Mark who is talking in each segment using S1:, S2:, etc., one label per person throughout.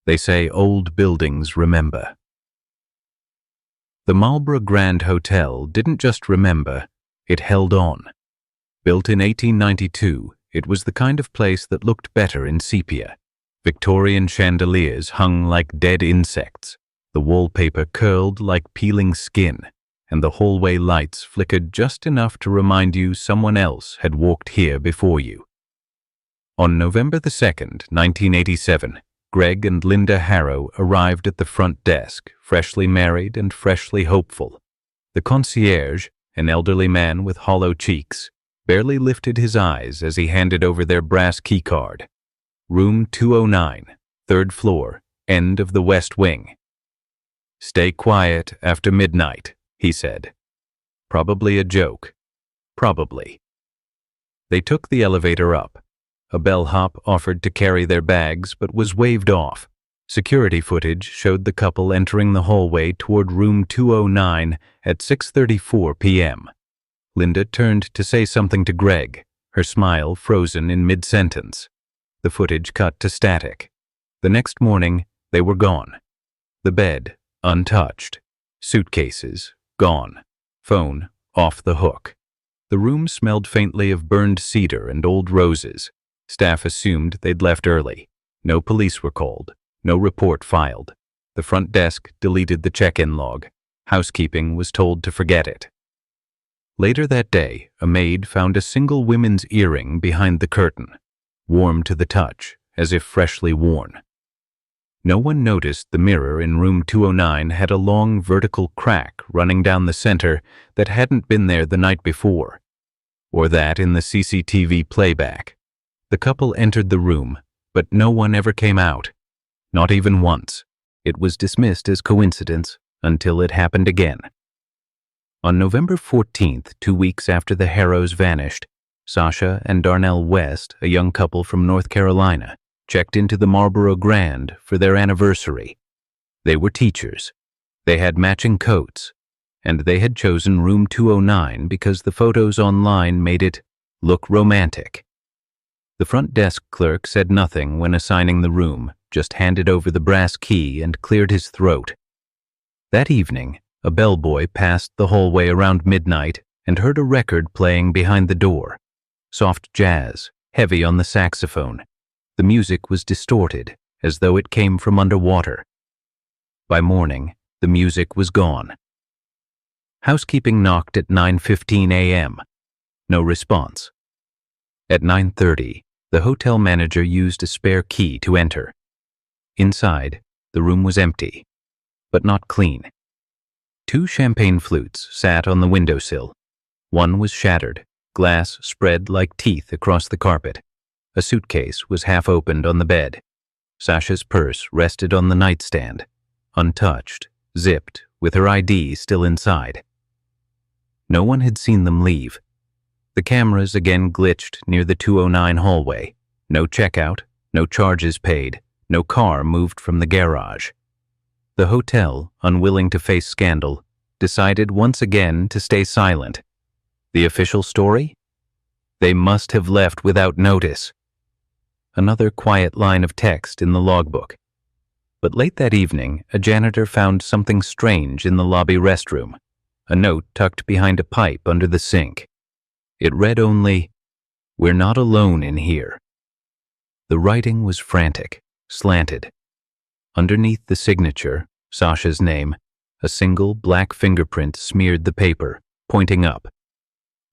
S1: They say old buildings remember. The Marlborough Grand Hotel didn't just remember, it held on. Built in 1892, it was the kind of place that looked better in sepia. Victorian chandeliers hung like dead insects, the wallpaper curled like peeling skin, and the hallway lights flickered just enough to remind you someone else had walked here before you. On November the 2nd, 1987, Greg and Linda Harrow arrived at the front desk, freshly married and freshly hopeful. The concierge, an elderly man with hollow cheeks, barely lifted his eyes as he handed over their brass keycard. Room 209, third floor, end of the west wing. "Stay quiet after midnight," he said. Probably a joke. Probably. They took the elevator up. A bellhop offered to carry their bags but was waved off. Security footage showed the couple entering the hallway toward room 209 at 6:34 p.m. Linda turned to say something to Greg, her smile frozen in mid-sentence. The footage cut to static. The next morning, they were gone. The bed, untouched. Suitcases, gone. Phone, off the hook. The room smelled faintly of burned cedar and old roses. Staff assumed they'd left early. No police were called. No report filed. The front desk deleted the check-in log. Housekeeping was told to forget it. Later that day, a maid found a single women's earring behind the curtain, warm to the touch, as if freshly worn. No one noticed the mirror in room 209 had a long vertical crack running down the center that hadn't been there the night before, or that in the CCTV playback. The couple entered the room, but no one ever came out. Not even once. It was dismissed as coincidence until it happened again. On November 14th, 2 weeks after the Harrows vanished, Sasha and Darnell West, a young couple from North Carolina, checked into the Marlborough Grand for their anniversary. They were teachers. They had matching coats, and they had chosen room 209 because the photos online made it look romantic. The front desk clerk said nothing when assigning the room, just handed over the brass key and cleared his throat. That evening, a bellboy passed the hallway around midnight and heard a record playing behind the door. Soft jazz, heavy on the saxophone. The music was distorted, as though it came from underwater. By morning, the music was gone. Housekeeping knocked at 9:15 a.m. No response. At 9:30, the hotel manager used a spare key to enter. Inside, the room was empty, but not clean. 2 champagne flutes sat on the windowsill. One was shattered, glass spread like teeth across the carpet. A suitcase was half opened on the bed. Sasha's purse rested on the nightstand, untouched, zipped, with her ID still inside. No one had seen them leave. The cameras again glitched near the 209 hallway. No checkout, no charges paid, no car moved from the garage. The hotel, unwilling to face scandal, decided once again to stay silent. The official story? They must have left without notice. Another quiet line of text in the logbook. But late that evening, a janitor found something strange in the lobby restroom. A note tucked behind a pipe under the sink. It read only, "We're not alone in here." The writing was frantic, slanted. Underneath the signature, Sasha's name, a single black fingerprint smeared the paper, pointing up.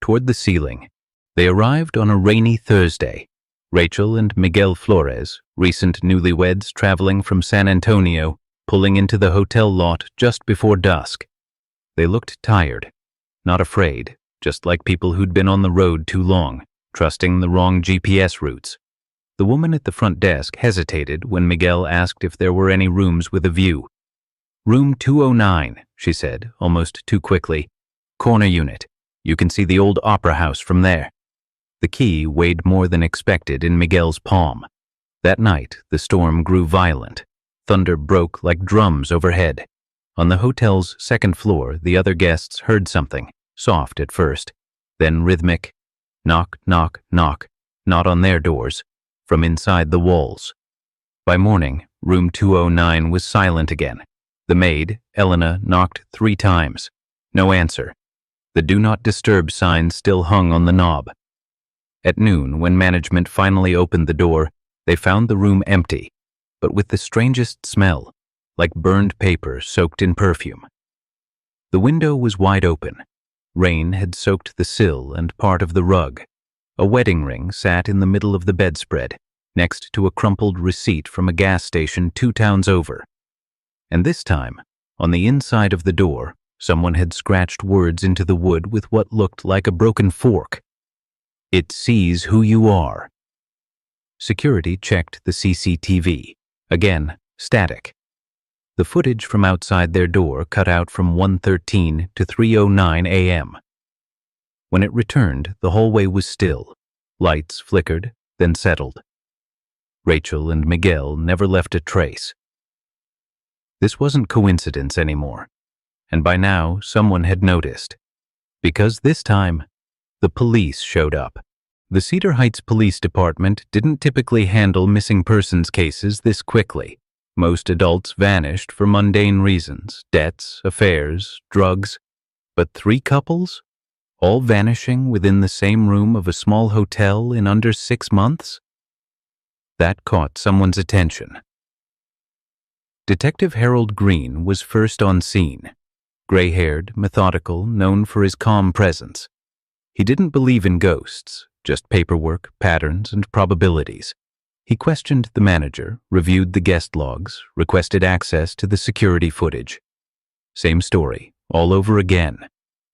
S1: Toward the ceiling. They arrived on a rainy Thursday. Rachel and Miguel Flores, recent newlyweds traveling from San Antonio, pulling into the hotel lot just before dusk. They looked tired, not afraid, just like people who'd been on the road too long, trusting the wrong GPS routes. The woman at the front desk hesitated when Miguel asked if there were any rooms with a view. "Room 209, she said, almost too quickly. "Corner unit. You can see the old opera house from there." The key weighed more than expected in Miguel's palm. That night, the storm grew violent. Thunder broke like drums overhead. On the hotel's second floor, the other guests heard something, soft at first, then rhythmic. Knock, knock, knock, not on their doors, from inside the walls. By morning, Room 209 was silent again. The maid, Elena, knocked 3 times. No answer. The Do Not Disturb sign still hung on the knob. At noon, when management finally opened the door, they found the room empty, but with the strangest smell, like burned paper soaked in perfume. The window was wide open. Rain had soaked the sill and part of the rug. A wedding ring sat in the middle of the bedspread, next to a crumpled receipt from a gas station 2 towns over. And this time, on the inside of the door, someone had scratched words into the wood with what looked like a broken fork. "It sees who you are." Security checked the CCTV. Again, static. The footage from outside their door cut out from 1:13 to 3:09 a.m. When it returned, the hallway was still. Lights flickered, then settled. Rachel and Miguel never left a trace. This wasn't coincidence anymore, and by now someone had noticed. Because this time, the police showed up. The Cedar Heights Police Department didn't typically handle missing persons cases this quickly. Most adults vanished for mundane reasons, debts, affairs, drugs. But 3 couples? All vanishing within the same room of a small hotel in under 6 months? That caught someone's attention. Detective Harold Green was first on scene. Gray-haired, methodical, known for his calm presence. He didn't believe in ghosts, just paperwork, patterns, and probabilities. He questioned the manager, reviewed the guest logs, requested access to the security footage. Same story, all over again.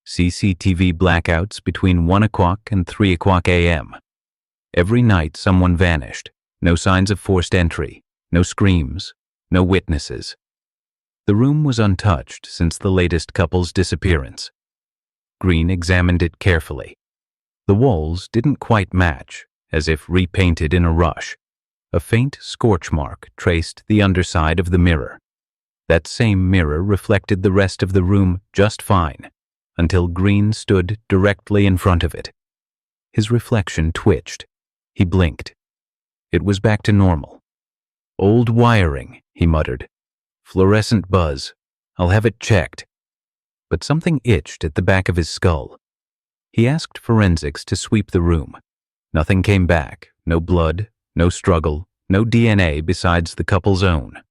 S1: CCTV blackouts between 1 o'clock and 3 o'clock a.m. Every night someone vanished. No signs of forced entry, no screams, no witnesses. The room was untouched since the latest couple's disappearance. Green examined it carefully. The walls didn't quite match, as if repainted in a rush. A faint scorch mark traced the underside of the mirror. That same mirror reflected the rest of the room just fine, until Green stood directly in front of it. His reflection twitched. He blinked. It was back to normal. "Old wiring," he muttered. "Fluorescent buzz. I'll have it checked." But something itched at the back of his skull. He asked forensics to sweep the room. Nothing came back. No blood, no struggle, no DNA besides the couple's own.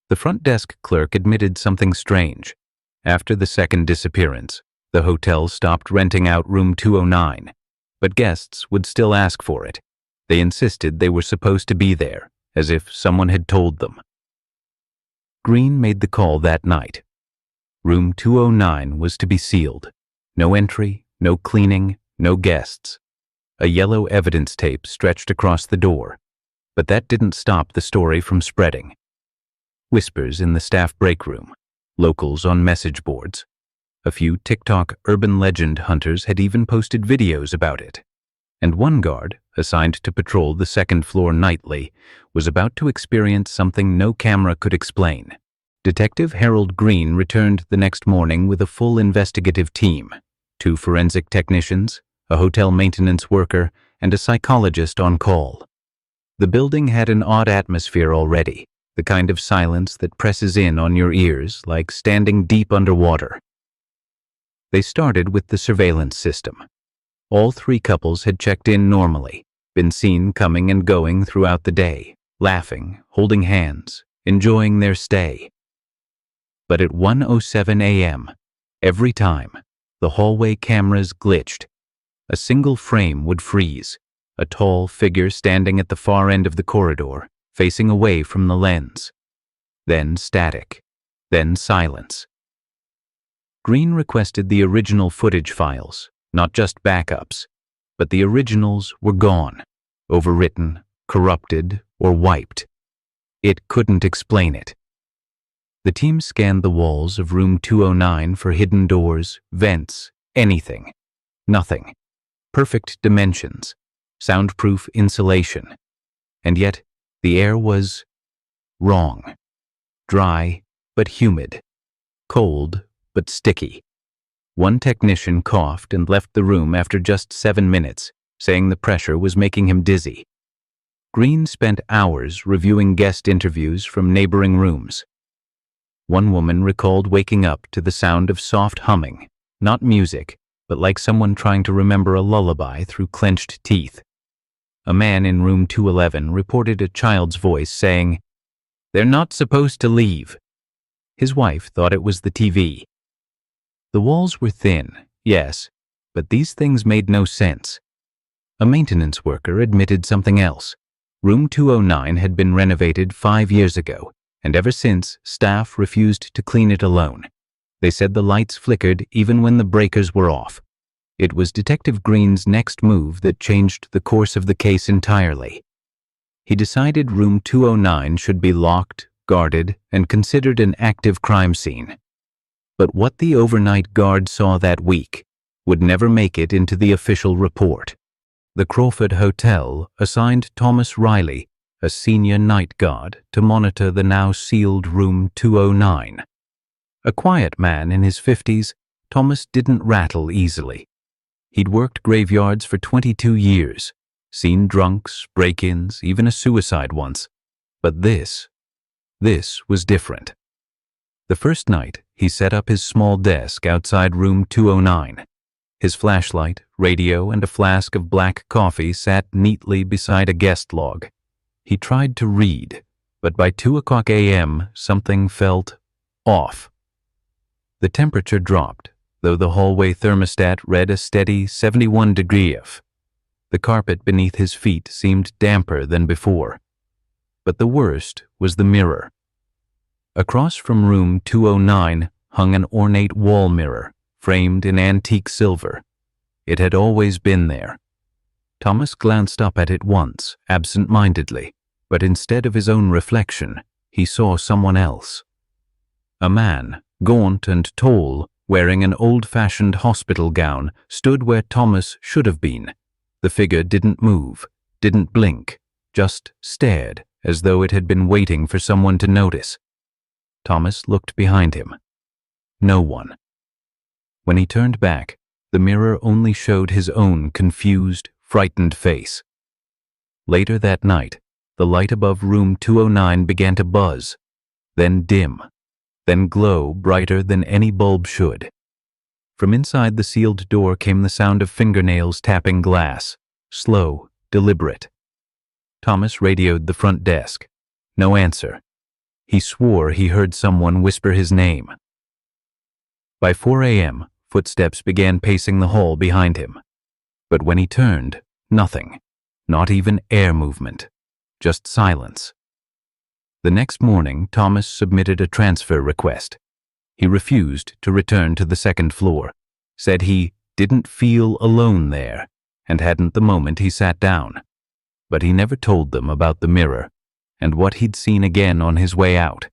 S1: The front desk clerk admitted something strange. After the second disappearance, the hotel stopped renting out room 209, but guests would still ask for it. They insisted they were supposed to be there, as if someone had told them. Green made the call that night. Room 209 was to be sealed. No entry, no cleaning, no guests. A yellow evidence tape stretched across the door, but that didn't stop the story from spreading. Whispers in the staff break room, locals on message boards. A few TikTok urban legend hunters had even posted videos about it. And one guard, assigned to patrol the second floor nightly, was about to experience something no camera could explain. Detective Harold Green returned the next morning with a full investigative team, 2 forensic technicians, a hotel maintenance worker, and a psychologist on call. The building had an odd atmosphere already, the kind of silence that presses in on your ears like standing deep underwater. They started with the surveillance system. All 3 couples had checked in normally, been seen coming and going throughout the day, laughing, holding hands, enjoying their stay. But at 1:07 a.m., every time, the hallway cameras glitched. A single frame would freeze, a tall figure standing at the far end of the corridor, facing away from the lens. Then static, then silence. Green requested the original footage files, not just backups, but the originals were gone, overwritten, corrupted, or wiped. It couldn't explain it. The team scanned the walls of room 209 for hidden doors, vents, anything. Nothing. Perfect dimensions, soundproof insulation. And yet, the air was wrong. Dry, but humid. Cold, but sticky. One technician coughed and left the room after just 7 minutes, saying the pressure was making him dizzy. Green spent hours reviewing guest interviews from neighboring rooms. One woman recalled waking up to the sound of soft humming, not music, but like someone trying to remember a lullaby through clenched teeth. A man in room 211 reported a child's voice saying, "They're not supposed to leave." His wife thought it was the TV. The walls were thin, yes, but these things made no sense. A maintenance worker admitted something else. Room 209 had been renovated 5 years ago, and ever since, staff refused to clean it alone. They said the lights flickered even when the breakers were off. It was Detective Green's next move that changed the course of the case entirely. He decided room 209 should be locked, guarded, and considered an active crime scene. But what the overnight guard saw that week would never make it into the official report. The Crawford Hotel assigned Thomas Riley, a senior night guard, to monitor the now sealed room 209. A quiet man in his 50s, Thomas didn't rattle easily. He'd worked graveyards for 22 years, seen drunks, break-ins, even a suicide once. But this was different. The first night, he set up his small desk outside room 209. His flashlight, radio, and a flask of black coffee sat neatly beside a guest log. He tried to read, but by 2:00 a.m. something felt off. The temperature dropped, though the hallway thermostat read a steady 71 degrees. The carpet beneath his feet seemed damper than before. But the worst was the mirror. Across from room 209 hung an ornate wall mirror, framed in antique silver. It had always been there. Thomas glanced up at it once, absent-mindedly, but instead of his own reflection, he saw someone else. A man, gaunt and tall, wearing an old-fashioned hospital gown, stood where Thomas should have been. The figure didn't move, didn't blink, just stared, as though it had been waiting for someone to notice. Thomas looked behind him. No one. When he turned back, the mirror only showed his own confused, frightened face. Later that night, the light above room 209 began to buzz, then dim, then glow brighter than any bulb should. From inside the sealed door came the sound of fingernails tapping glass, slow, deliberate. Thomas radioed the front desk. No answer. He swore he heard someone whisper his name. By 4 a.m., footsteps began pacing the hall behind him. But when he turned, nothing. Not even air movement. Just silence. The next morning, Thomas submitted a transfer request. He refused to return to the second floor, said he didn't feel alone there, and hadn't the moment he sat down. But he never told them about the mirror, and what he'd seen again on his way out.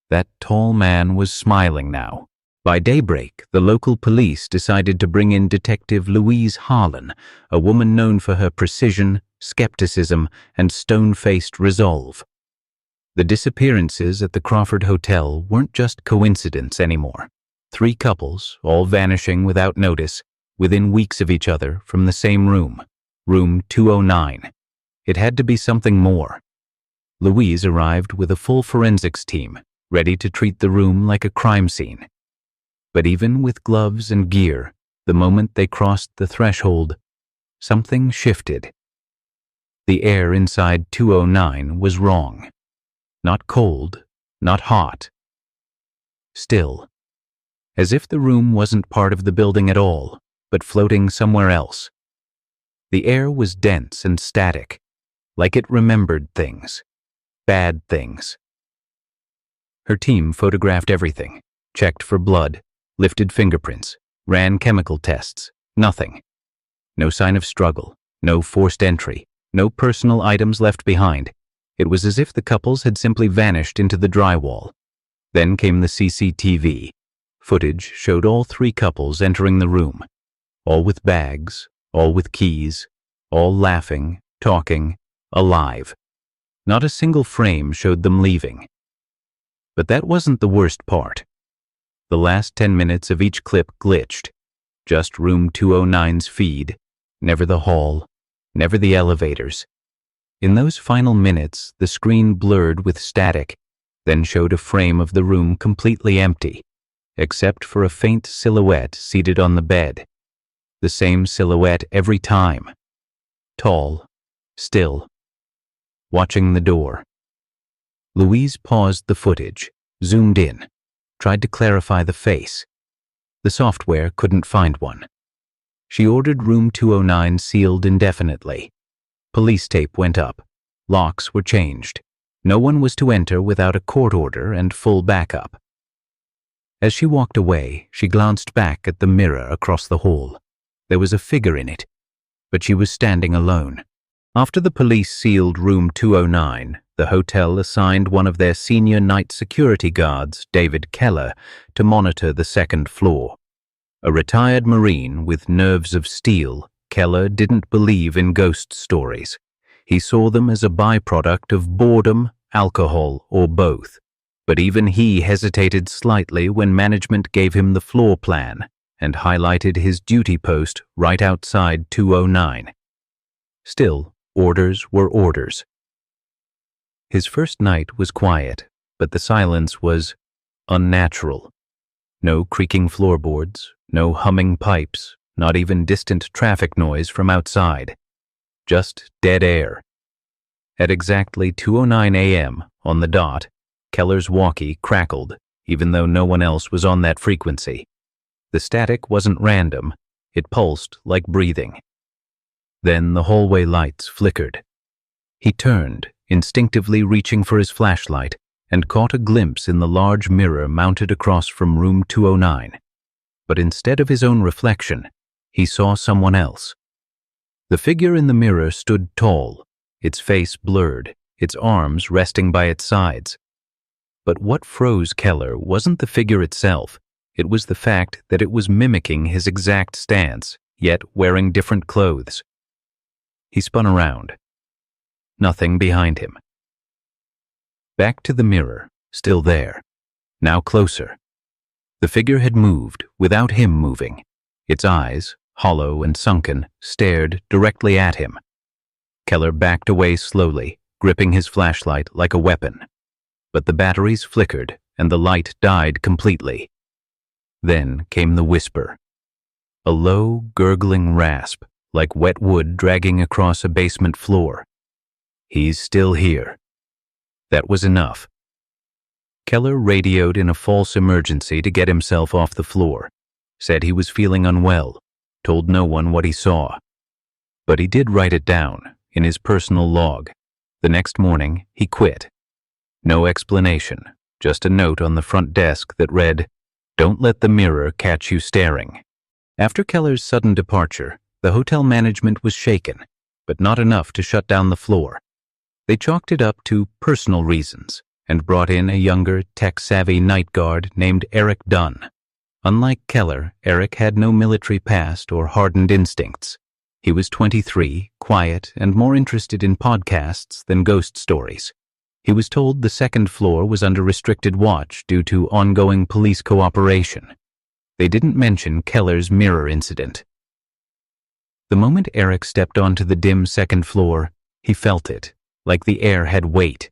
S1: That tall man was smiling now. By daybreak, the local police decided to bring in Detective Louise Harlan, a woman known for her precision, skepticism, and stone-faced resolve. The disappearances at the Crawford Hotel weren't just coincidence anymore. 3 couples, all vanishing without notice, within weeks of each other from the same room, room 209. It had to be something more. Louise arrived with a full forensics team, ready to treat the room like a crime scene. But even with gloves and gear, the moment they crossed the threshold, something shifted. The air inside 209 was wrong. Not cold, not hot. Still. As if the room wasn't part of the building at all, but floating somewhere else. The air was dense and static, like it remembered things. Bad things. Her team photographed everything, checked for blood, lifted fingerprints, ran chemical tests. Nothing. No sign of struggle, no forced entry, no personal items left behind. It was as if the couples had simply vanished into the drywall. Then came the CCTV. Footage showed all 3 couples entering the room, all with bags, all with keys, all laughing, talking, alive. Not a single frame showed them leaving. But that wasn't the worst part. The last 10 minutes of each clip glitched. Just room 209's feed, never the hall, never the elevators. In those final minutes, the screen blurred with static, then showed a frame of the room completely empty, except for a faint silhouette seated on the bed. The same silhouette every time. Tall, still, watching the door. Louise paused the footage, zoomed in, tried to clarify the face. The software couldn't find one. She ordered room 209 sealed indefinitely. Police tape went up. Locks were changed. No one was to enter without a court order and full backup. As she walked away, she glanced back at the mirror across the hall. There was a figure in it, but she was standing alone. After the police sealed room 209, the hotel assigned one of their senior night security guards, David Keller, to monitor the second floor. A retired Marine with nerves of steel, Keller didn't believe in ghost stories. He saw them as a byproduct of boredom, alcohol, or both. But even he hesitated slightly when management gave him the floor plan and highlighted his duty post right outside 209. Still, orders were orders. His first night was quiet, but the silence was unnatural. No creaking floorboards, no humming pipes, not even distant traffic noise from outside. Just dead air. At exactly 2:09 a.m., on the dot, Keller's walkie crackled, even though no one else was on that frequency. The static wasn't random, it pulsed like breathing. Then the hallway lights flickered. He turned, instinctively reaching for his flashlight, and caught a glimpse in the large mirror mounted across from room 209. But instead of his own reflection, he saw someone else. The figure in the mirror stood tall, its face blurred, its arms resting by its sides. But what froze Keller wasn't the figure itself, it was the fact that it was mimicking his exact stance, yet wearing different clothes. He spun around. Nothing behind him. Back to the mirror, still there, now closer. The figure had moved without him moving. Its eyes, hollow and sunken, stared directly at him. Keller backed away slowly, gripping his flashlight like a weapon. But the batteries flickered and the light died completely. Then came the whisper. A low, gurgling rasp, like wet wood dragging across a basement floor. He's still here. That was enough. Keller radioed in a false emergency to get himself off the floor, said he was feeling unwell, told no one what he saw. But he did write it down in his personal log. The next morning, he quit. No explanation, just a note on the front desk that read, "Don't let the mirror catch you staring." After Keller's sudden departure, the hotel management was shaken, but not enough to shut down the floor. They chalked it up to personal reasons and brought in a younger, tech-savvy night guard named Eric Dunn. Unlike Keller, Eric had no military past or hardened instincts. He was 23, quiet, and more interested in podcasts than ghost stories. He was told the second floor was under restricted watch due to ongoing police cooperation. They didn't mention Keller's mirror incident. The moment Eric stepped onto the dim second floor, he felt it, like the air had weight.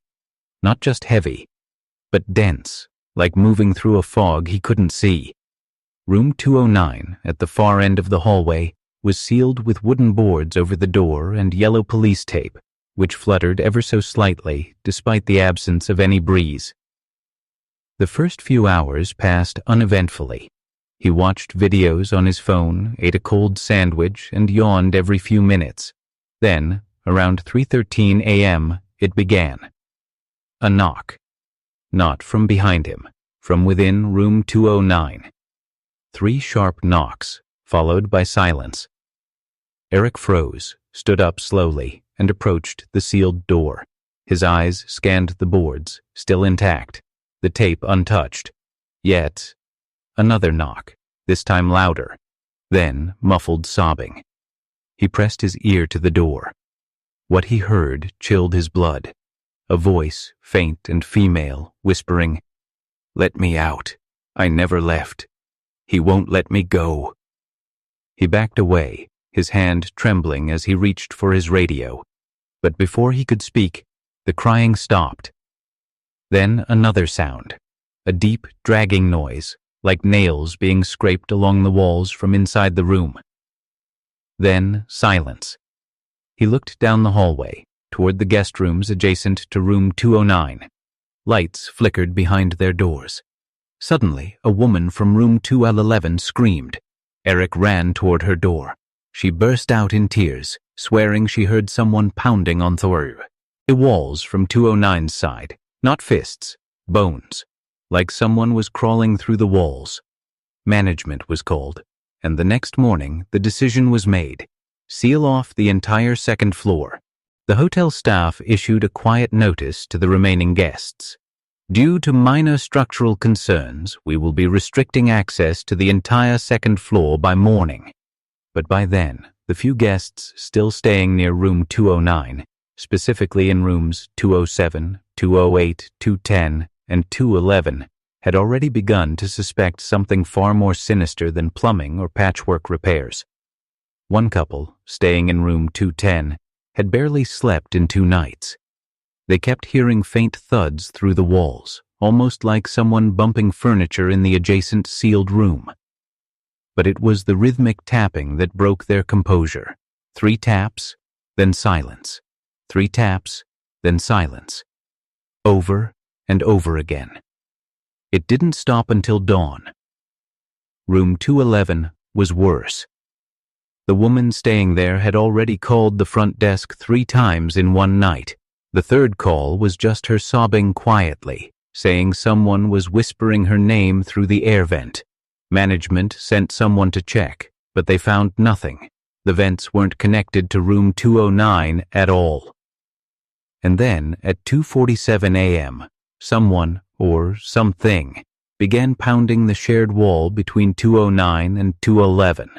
S1: Not just heavy, but dense, like moving through a fog he couldn't see. Room 209, at the far end of the hallway, was sealed with wooden boards over the door and yellow police tape, which fluttered ever so slightly despite the absence of any breeze. The first few hours passed uneventfully. He watched videos on his phone, ate a cold sandwich, and yawned every few minutes. Then, around 3:13 a.m., it began. A knock. Not from behind him, from within room 209. 3 sharp knocks, followed by silence. Eric froze, stood up slowly, and approached the sealed door. His eyes scanned the boards, still intact, the tape untouched. Yet, another knock, this time louder, then muffled sobbing. He pressed his ear to the door. What he heard chilled his blood. A voice, faint and female, whispering, "Let me out. I never left. He won't let me go." He backed away, his hand trembling as he reached for his radio. But before he could speak, the crying stopped. Then another sound, a deep, dragging noise, like nails being scraped along the walls from inside the room. Then silence. He looked down the hallway, toward the guest rooms adjacent to room 209. Lights flickered behind their doors. Suddenly, a woman from room 211 screamed. Eric ran toward her door. She burst out in tears, swearing she heard someone pounding on the walls from 209's side. Not fists, bones, like someone was crawling through the walls. Management was called, and the next morning the decision was made. Seal off the entire second floor. The hotel staff issued a quiet notice to the remaining guests. Due to minor structural concerns, we will be restricting access to the entire second floor by morning. But by then, the few guests still staying near room 209, specifically in rooms 207, 208, 210, and 211, had already begun to suspect something far more sinister than plumbing or patchwork repairs. One couple, staying in room 210, had barely slept in 2 nights. They kept hearing faint thuds through the walls, almost like someone bumping furniture in the adjacent sealed room. But it was the rhythmic tapping that broke their composure. 3 taps, then silence. 3 taps, then silence. Over and over again. It didn't stop until dawn. Room 211 was worse. The woman staying there had already called the front desk 3 times in one night. The third call was just her sobbing quietly, saying someone was whispering her name through the air vent. Management sent someone to check, but they found nothing. The vents weren't connected to room 209 at all. And then, at 2:47 a.m., someone, or something, began pounding the shared wall between 209 and 211.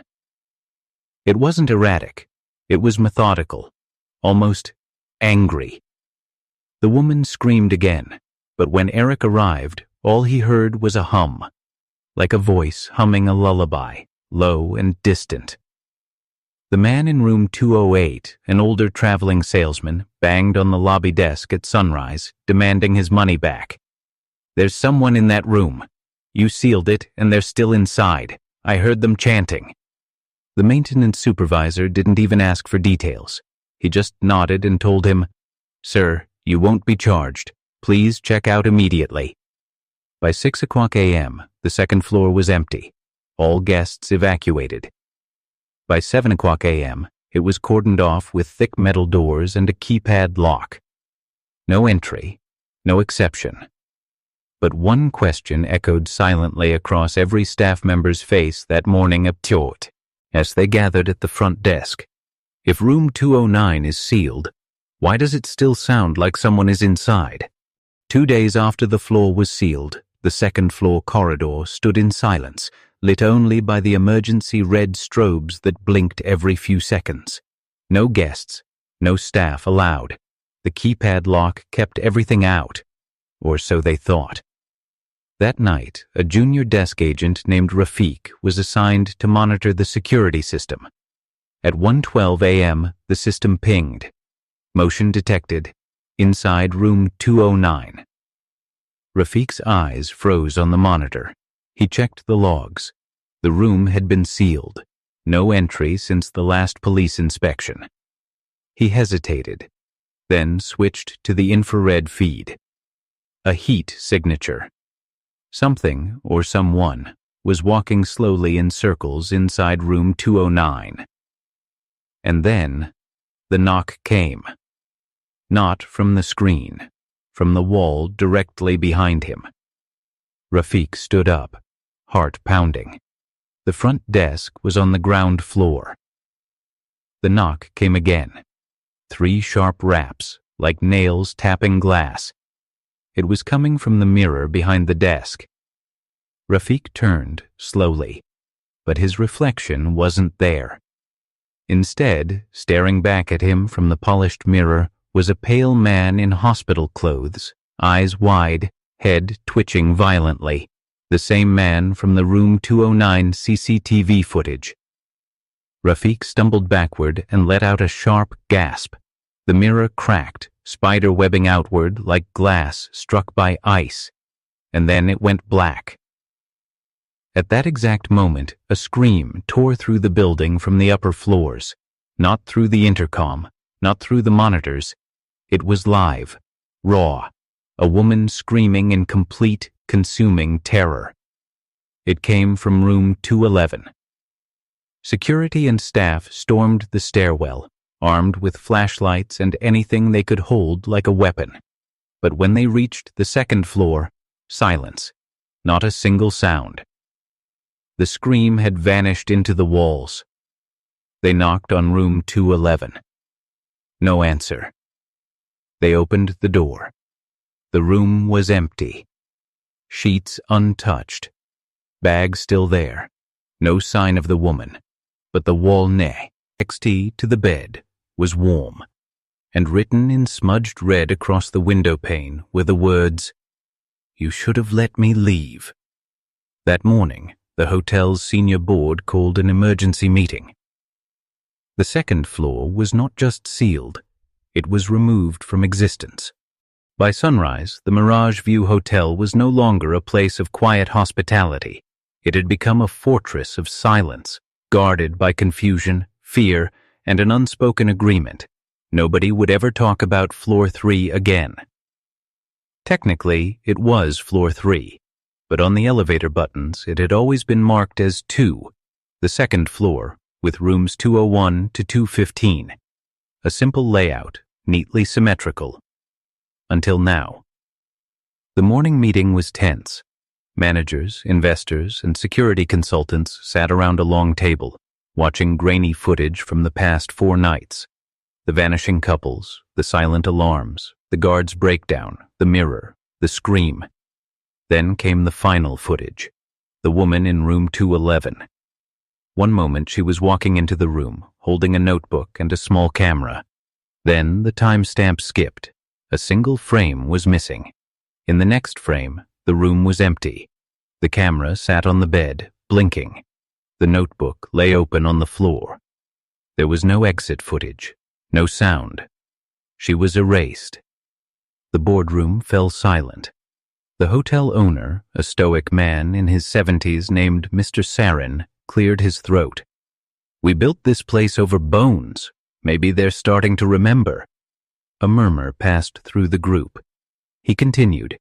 S1: It wasn't erratic. It was methodical, almost angry. The woman screamed again, but when Eric arrived, all he heard was a hum, like a voice humming a lullaby, low and distant. The man in room 208, an older traveling salesman, banged on the lobby desk at sunrise, demanding his money back. "There's someone in that room. You sealed it, and they're still inside. I heard them chanting." The maintenance supervisor didn't even ask for details. He just nodded and told him, "Sir, you won't be charged. Please check out immediately." By 6 a.m., the second floor was empty. All guests evacuated. By 7 a.m., it was cordoned off with thick metal doors and a keypad lock. No entry, no exception. But one question echoed silently across every staff member's face that morning of Tjort, as they gathered at the front desk. If room 209 is sealed, why does it still sound like someone is inside? 2 days after the floor was sealed, the second floor corridor stood in silence, lit only by the emergency red strobes that blinked every few seconds. No guests, no staff allowed. The keypad lock kept everything out, or so they thought. That night, a junior desk agent named Rafiq was assigned to monitor the security system. At 1:12 a.m., the system pinged. Motion detected. Inside room 209. Rafiq's eyes froze on the monitor. He checked the logs. The room had been sealed. No entry since the last police inspection. He hesitated, then switched to the infrared feed. A heat signature. Something, or someone, was walking slowly in circles inside room 209. And then, the knock came. Not from the screen, from the wall directly behind him. Rafiq stood up, heart pounding. The front desk was on the ground floor. The knock came again. 3 sharp raps, like nails tapping glass. It was coming from the mirror behind the desk. Rafiq turned, slowly, but his reflection wasn't there. Instead, staring back at him from the polished mirror, was a pale man in hospital clothes, eyes wide, head twitching violently, the same man from the room 209 CCTV footage. Rafiq stumbled backward and let out a sharp gasp. The mirror cracked, spider webbing outward like glass struck by ice, and then it went black. At that exact moment, a scream tore through the building from the upper floors, not through the intercom, not through the monitors. It was live, raw, a woman screaming in complete, consuming terror. It came from room 211. Security and staff stormed the stairwell, armed with flashlights and anything they could hold like a weapon. But when they reached the second floor, silence, not a single sound. The scream had vanished into the walls. They knocked on room 211. No answer. They opened the door. The room was empty. Sheets untouched. Bags still there. No sign of the woman. But the wall next to the bed was warm, and written in smudged red across the window pane were the words, "You should have let me leave." That morning, the hotel's senior board called an emergency meeting. The second floor was not just sealed, it was removed from existence. By sunrise, the Mirage View Hotel was no longer a place of quiet hospitality. It had become a fortress of silence, guarded by confusion, fear, and an unspoken agreement. Nobody would ever talk about Floor 3 again. Technically, it was Floor 3, but on the elevator buttons it had always been marked as 2, the second floor, with rooms 201 to 215. A simple layout, neatly symmetrical. Until now. The morning meeting was tense. Managers, investors, and security consultants sat around a long table, watching grainy footage from the past 4 nights. The vanishing couples, the silent alarms, the guard's breakdown, the mirror, the scream. Then came the final footage, the woman in room 211. One moment she was walking into the room, holding a notebook and a small camera. Then the timestamp skipped. A single frame was missing. In the next frame, the room was empty. The camera sat on the bed, blinking. The notebook lay open on the floor. There was no exit footage, no sound. She was erased. The boardroom fell silent. The hotel owner, a stoic man in his 70s named Mr. Sarin, cleared his throat. "We built this place over bones. Maybe they're starting to remember." A murmur passed through the group. He continued,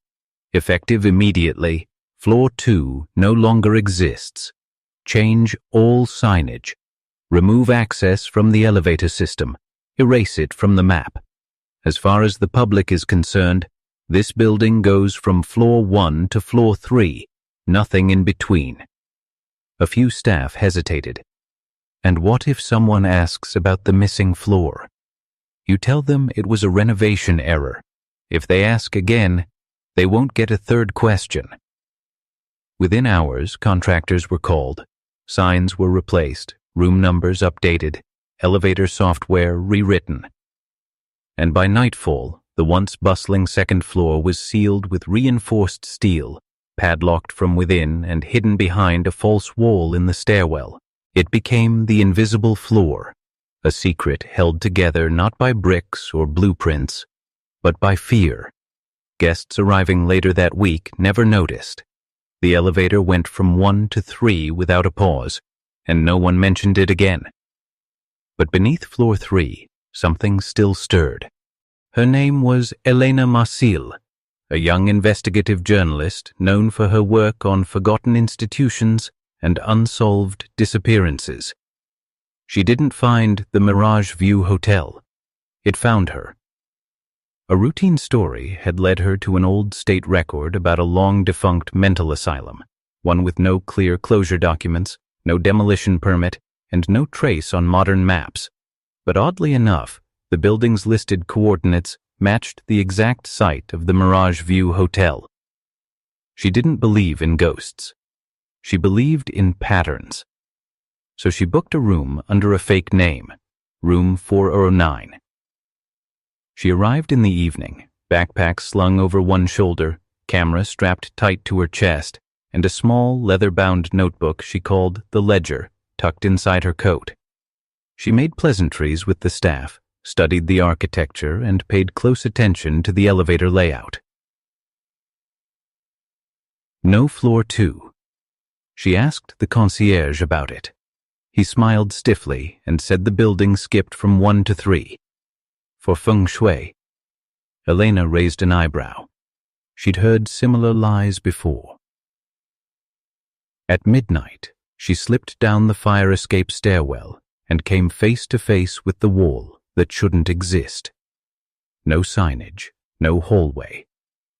S1: "Effective immediately, Floor 2 no longer exists. Change all signage. Remove access from the elevator system. Erase it from the map. As far as the public is concerned, this building goes from Floor 1 to Floor 3, nothing in between." A few staff hesitated. And what if someone asks about the missing floor? You tell them it was a renovation error. If they ask again, they won't get a third question. Within hours, contractors were called. Signs were replaced, room numbers updated, elevator software rewritten. And by nightfall, the once bustling second floor was sealed with reinforced steel, padlocked from within and hidden behind a false wall in the stairwell. It became the invisible floor, a secret held together not by bricks or blueprints, but by fear. Guests arriving later that week never noticed. The elevator went from 1 to 3 without a pause, and no one mentioned it again. But beneath Floor 3, something still stirred. Her name was Elena Marcil, a young investigative journalist known for her work on forgotten institutions and unsolved disappearances. She didn't find the Mirage View Hotel. It found her. A routine story had led her to an old state record about a long-defunct mental asylum, one with no clear closure documents, no demolition permit, and no trace on modern maps. But oddly enough, the building's listed coordinates matched the exact site of the Mirage View Hotel. She didn't believe in ghosts. She believed in patterns. So she booked a room under a fake name, room 409. She arrived in the evening, backpack slung over one shoulder, camera strapped tight to her chest, and a small leather-bound notebook she called the Ledger tucked inside her coat. She made pleasantries with the staff, studied the architecture, and paid close attention to the elevator layout. No floor 2. She asked the concierge about it. He smiled stiffly and said the building skipped from 1 to 3. For feng shui. Elena raised an eyebrow. She'd heard similar lies before. At midnight, she slipped down the fire escape stairwell and came face to face with the wall that shouldn't exist. No signage, no hallway,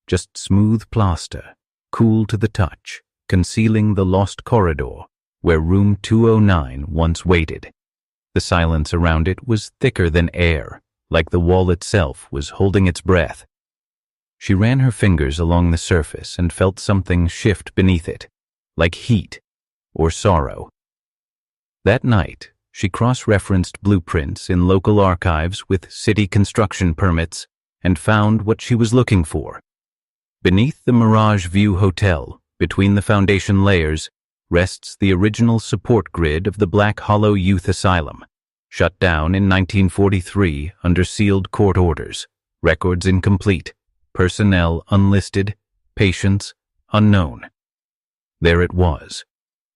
S1: just smooth plaster, cool to the touch, concealing the lost corridor where room 209 once waited. The silence around it was thicker than air, like the wall itself was holding its breath. She ran her fingers along the surface and felt something shift beneath it, like heat or sorrow. That night, she cross-referenced blueprints in local archives with city construction permits and found what she was looking for. Beneath the Mirage View Hotel, between the foundation layers, rests the original support grid of the Black Hollow Youth Asylum, shut down in 1943 under sealed court orders, records incomplete, personnel unlisted, patients unknown. There it was.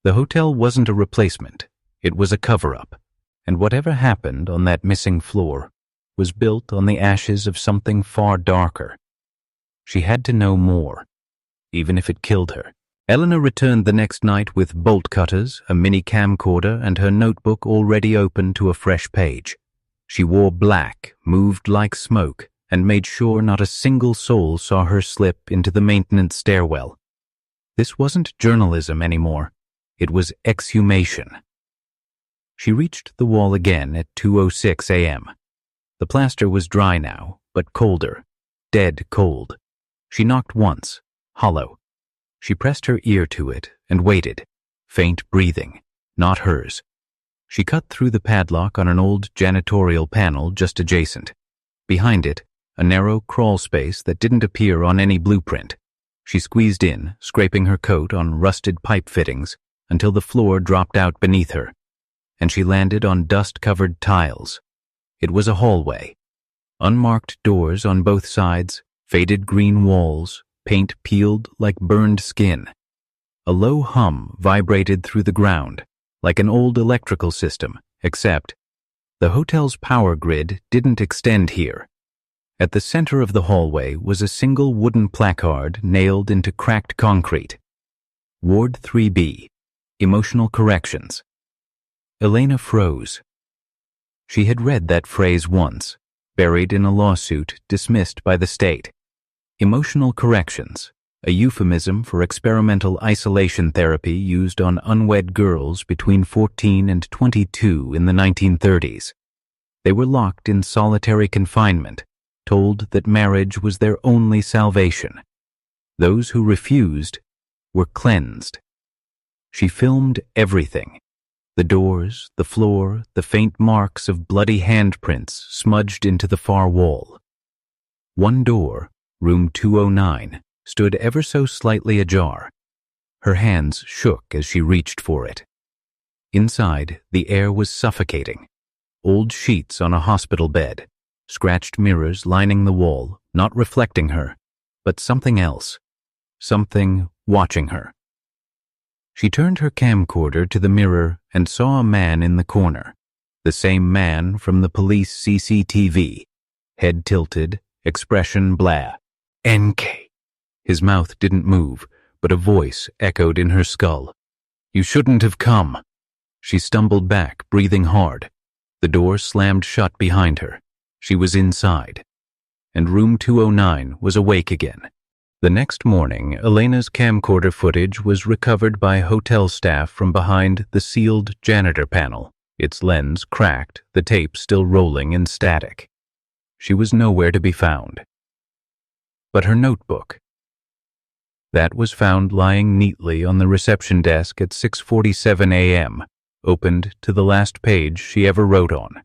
S1: The hotel wasn't a replacement, it was a cover-up, and whatever happened on that missing floor was built on the ashes of something far darker. She had to know more, even if it killed her. Elena returned the next night with bolt cutters, a mini camcorder, and her notebook already open to a fresh page. She wore black, moved like smoke, and made sure not a single soul saw her slip into the maintenance stairwell. This wasn't journalism anymore. It was exhumation. She reached the wall again at 2:06 a.m. The plaster was dry now, but colder, dead cold. She knocked once, hollow. She pressed her ear to it and waited, faint breathing, not hers. She cut through the padlock on an old janitorial panel just adjacent. Behind it, a narrow crawl space that didn't appear on any blueprint. She squeezed in, scraping her coat on rusted pipe fittings until the floor dropped out beneath her, and she landed on dust-covered tiles. It was a hallway. Unmarked doors on both sides, faded green walls, paint peeled like burned skin. A low hum vibrated through the ground, like an old electrical system, except the hotel's power grid didn't extend here. At the center of the hallway was a single wooden placard nailed into cracked concrete. Ward 3B, Emotional Corrections. Elena froze. She had read that phrase once, buried in a lawsuit dismissed by the state. Emotional corrections, a euphemism for experimental isolation therapy used on unwed girls between 14 and 22 in the 1930s. They were locked in solitary confinement, told that marriage was their only salvation. Those who refused were cleansed. She filmed everything. The doors, the floor, the faint marks of bloody handprints smudged into the far wall. One door, room 209, stood ever so slightly ajar. Her hands shook as she reached for it. Inside, the air was suffocating. Old sheets on a hospital bed, scratched mirrors lining the wall, not reflecting her, but something else, something watching her. She turned her camcorder to the mirror and saw a man in the corner, the same man from the police CCTV, head tilted, expression blah. NK. His mouth didn't move, but a voice echoed in her skull. You shouldn't have come. She stumbled back, breathing hard. The door slammed shut behind her. She was inside, and room 209 was awake again. The next morning, Elena's camcorder footage was recovered by hotel staff from behind the sealed janitor panel, its lens cracked, the tape still rolling in static. She was nowhere to be found. But her notebook. That was found lying neatly on the reception desk at 6:47 a.m., opened to the last page she ever wrote on.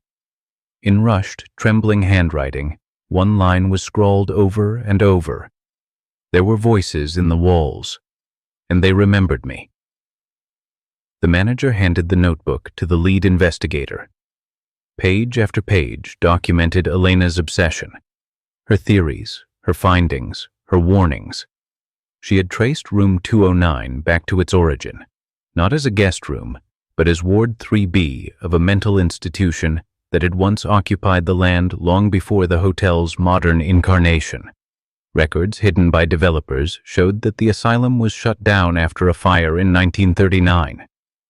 S1: In rushed, trembling handwriting, one line was scrawled over and over. There were voices in the walls, and they remembered me. The manager handed the notebook to the lead investigator. Page after page documented Elena's obsession, her theories, her findings, her warnings. She had traced room 209 back to its origin, not as a guest room, but as Ward 3B of a mental institution that had once occupied the land long before the hotel's modern incarnation. Records hidden by developers showed that the asylum was shut down after a fire in 1939,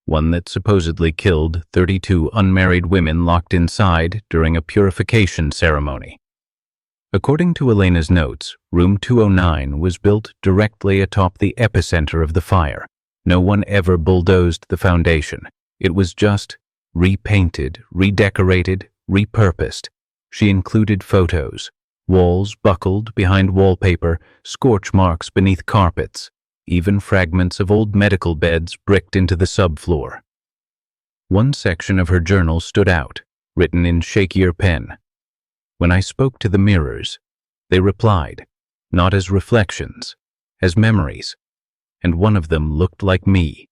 S1: one that supposedly killed 32 unmarried women locked inside during a purification ceremony. According to Elena's notes, room 209 was built directly atop the epicenter of the fire. No one ever bulldozed the foundation. It was just repainted, redecorated, repurposed. She included photos, walls buckled behind wallpaper, scorch marks beneath carpets, even fragments of old medical beds bricked into the subfloor. One section of her journal stood out, written in shakier pen. When I spoke to the mirrors, they replied, not as reflections, as memories, and one of them looked like me.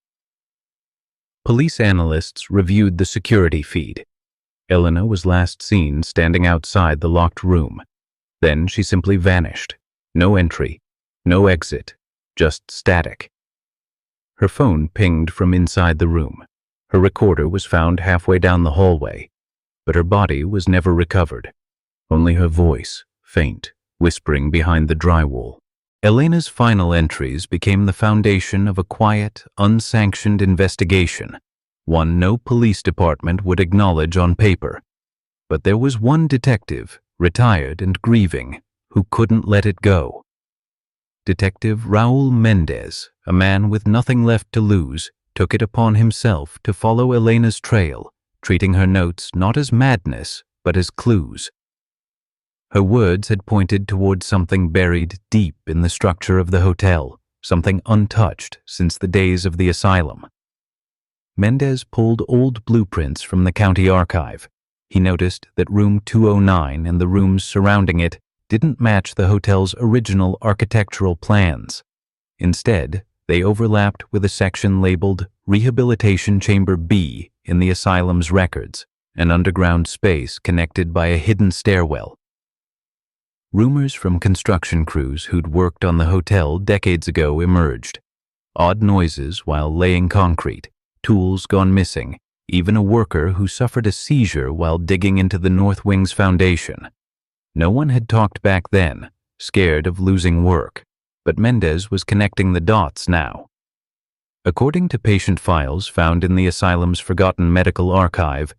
S1: Police analysts reviewed the security feed. Elena was last seen standing outside the locked room. Then she simply vanished. No entry, no exit, just static. Her phone pinged from inside the room. Her recorder was found halfway down the hallway, but her body was never recovered. Only her voice, faint, whispering behind the drywall. Elena's final entries became the foundation of a quiet, unsanctioned investigation, one no police department would acknowledge on paper. But there was one detective, retired and grieving, who couldn't let it go. Detective Raul Mendez, a man with nothing left to lose, took it upon himself to follow Elena's trail, treating her notes not as madness, but as clues. Her words had pointed toward something buried deep in the structure of the hotel, something untouched since the days of the asylum. Mendez pulled old blueprints from the county archive. He noticed that room 209 and the rooms surrounding it didn't match the hotel's original architectural plans. Instead, they overlapped with a section labeled Rehabilitation Chamber B in the asylum's records, an underground space connected by a hidden stairwell. Rumors from construction crews who'd worked on the hotel decades ago emerged. Odd noises while laying concrete, tools gone missing, even a worker who suffered a seizure while digging into the North Wing's foundation. No one had talked back then, scared of losing work, but Mendez was connecting the dots now. According to patient files found in the asylum's forgotten medical archive,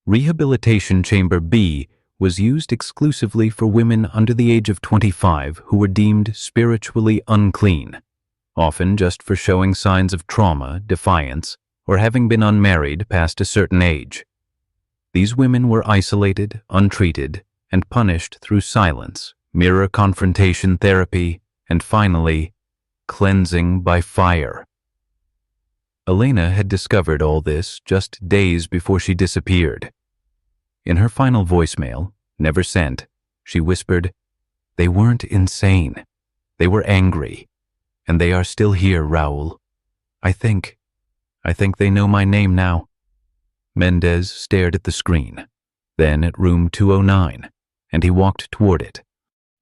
S1: Rehabilitation Chamber B was used exclusively for women under the age of 25 who were deemed spiritually unclean, often just for showing signs of trauma, defiance, or having been unmarried past a certain age. These women were isolated, untreated, and punished through silence, mirror confrontation therapy, and finally, cleansing by fire. Elena had discovered all this just days before she disappeared. In her final voicemail, never sent, she whispered, "They weren't insane. They were angry. And they are still here, Raul. I think they know my name now." Mendez stared at the screen, then at room 209, and he walked toward it.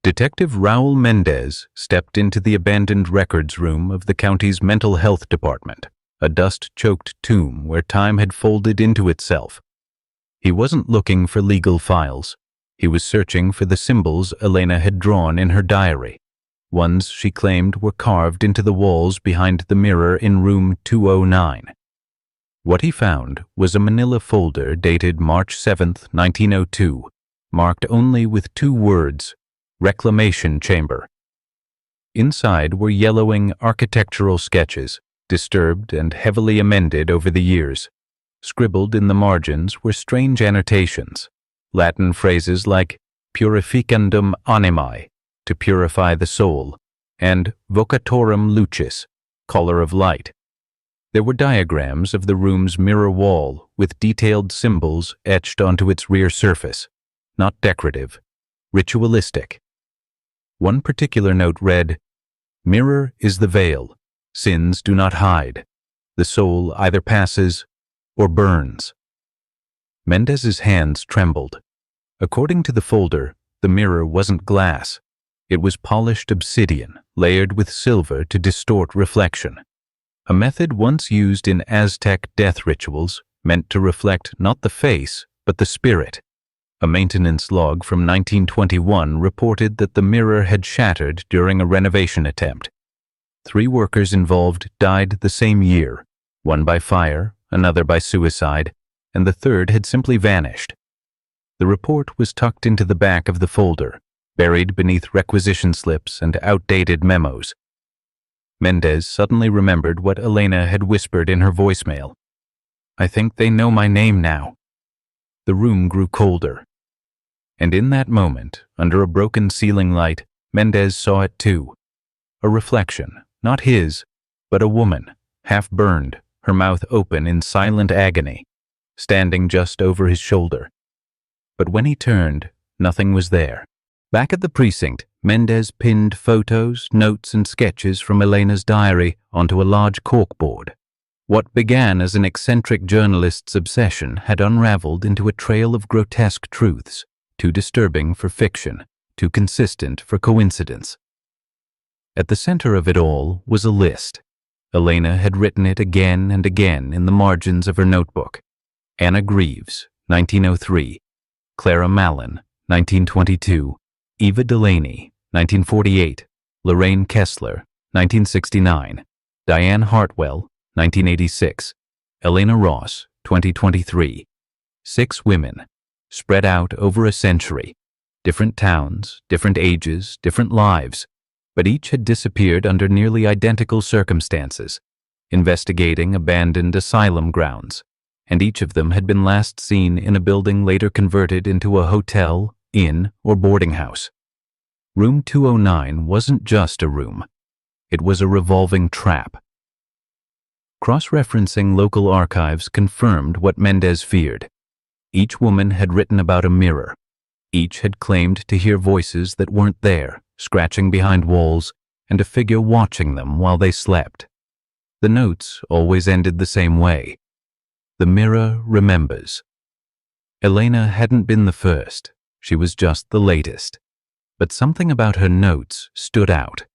S1: Detective Raul Mendez stepped into the abandoned records room of the county's mental health department, a dust-choked tomb where time had folded into itself. He wasn't looking for legal files. He was searching for the symbols Elena had drawn in her diary, ones she claimed were carved into the walls behind the mirror in room 209. What he found was a manila folder dated March 7, 1902, marked only with 2 words, Reclamation Chamber. Inside were yellowing architectural sketches, disturbed and heavily amended over the years. Scribbled in the margins were strange annotations, Latin phrases like purificandum animae, to purify the soul, and vocatorum lucis, caller of light. There were diagrams of the room's mirror wall with detailed symbols etched onto its rear surface, not decorative, ritualistic. One particular note read, "Mirror is the veil. Sins do not hide. The soul either passes or burns." Mendez's hands trembled. According to the folder, the mirror wasn't glass. It was polished obsidian, layered with silver to distort reflection. A method once used in Aztec death rituals, meant to reflect not the face, but the spirit. A maintenance log from 1921 reported that the mirror had shattered during a renovation attempt. 3 workers involved died the same year, one by fire, another by suicide, and the third had simply vanished. The report was tucked into the back of the folder, buried beneath requisition slips and outdated memos. Mendez suddenly remembered what Elena had whispered in her voicemail. "I think they know my name now." The room grew colder. And in that moment, under a broken ceiling light, Mendez saw it too. A reflection, not his, but a woman, half burned, her mouth open in silent agony, standing just over his shoulder. But when he turned, nothing was there. Back at the precinct, Mendez pinned photos, notes, and sketches from Elena's diary onto a large corkboard. What began as an eccentric journalist's obsession had unraveled into a trail of grotesque truths, too disturbing for fiction, too consistent for coincidence. At the center of it all was a list. Elena had written it again and again in the margins of her notebook. Anna Greaves, 1903. Clara Mallon, 1922. Eva Delaney, 1948. Lorraine Kessler, 1969. Diane Hartwell, 1986. Elena Ross, 2023. 6 women, spread out over a century. Different towns, different ages, different lives, but each had disappeared under nearly identical circumstances, investigating abandoned asylum grounds, and each of them had been last seen in a building later converted into a hotel, inn, or boarding house. Room 209 wasn't just a room. It was a revolving trap. Cross-referencing local archives confirmed what Mendez feared. Each woman had written about a mirror. Each had claimed to hear voices that weren't there, scratching behind walls, and a figure watching them while they slept. The notes always ended the same way. The mirror remembers. Elena hadn't been the first. She was just the latest. But something about her notes stood out.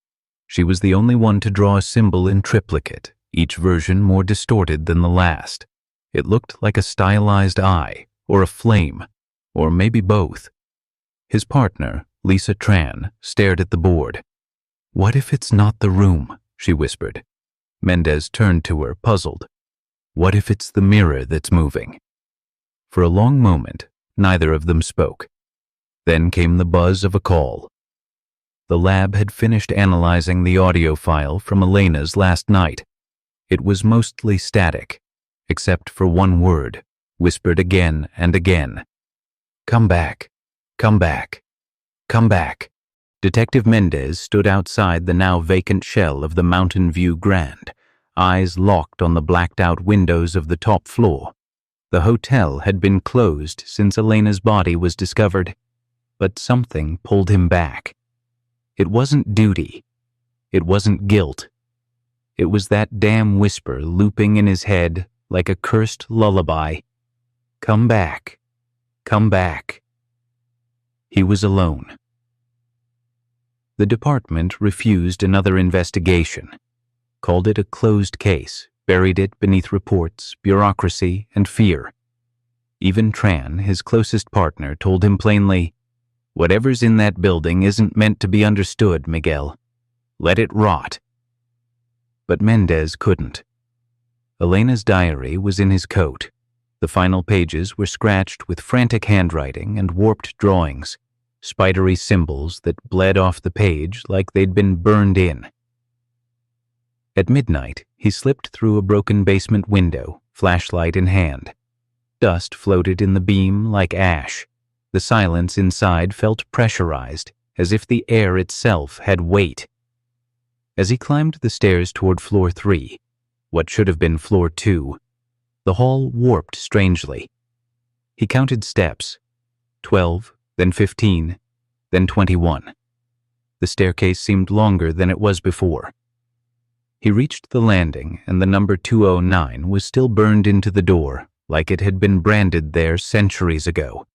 S1: She was the only one to draw a symbol in triplicate, each version more distorted than the last. It looked like a stylized eye, or a flame, or maybe both. His partner, Lisa Tran, stared at the board. "What if it's not the room?" she whispered. Mendez turned to her, puzzled. "What if it's the mirror that's moving?" For a long moment, neither of them spoke. Then came the buzz of a call. The lab had finished analyzing the audio file from Elena's last night. It was mostly static, except for one word, whispered again and again. "Come back. Come back. Come back." Detective Mendez stood outside the now vacant shell of the Mountain View Grand, eyes locked on the blacked-out windows of the top floor. The hotel had been closed since Elena's body was discovered, but something pulled him back. It wasn't duty. It wasn't guilt. It was that damn whisper looping in his head like a cursed lullaby. Come back. Come back. He was alone. The department refused another investigation, called it a closed case, buried it beneath reports, bureaucracy, and fear. Even Tran, his closest partner, told him plainly, "Whatever's in that building isn't meant to be understood, Miguel. Let it rot." But Mendez couldn't. Elena's diary was in his coat. The final pages were scratched with frantic handwriting and warped drawings, spidery symbols that bled off the page like they'd been burned in. At midnight, he slipped through a broken basement window, flashlight in hand. Dust floated in the beam like ash. The silence inside felt pressurized, as if the air itself had weight. As he climbed the stairs toward floor 3, what should have been floor 2, the hall warped strangely. He counted steps, 12, then 15, then 21. The staircase seemed longer than it was before. He reached the landing, and the number 209 was still burned into the door, like it had been branded there centuries ago.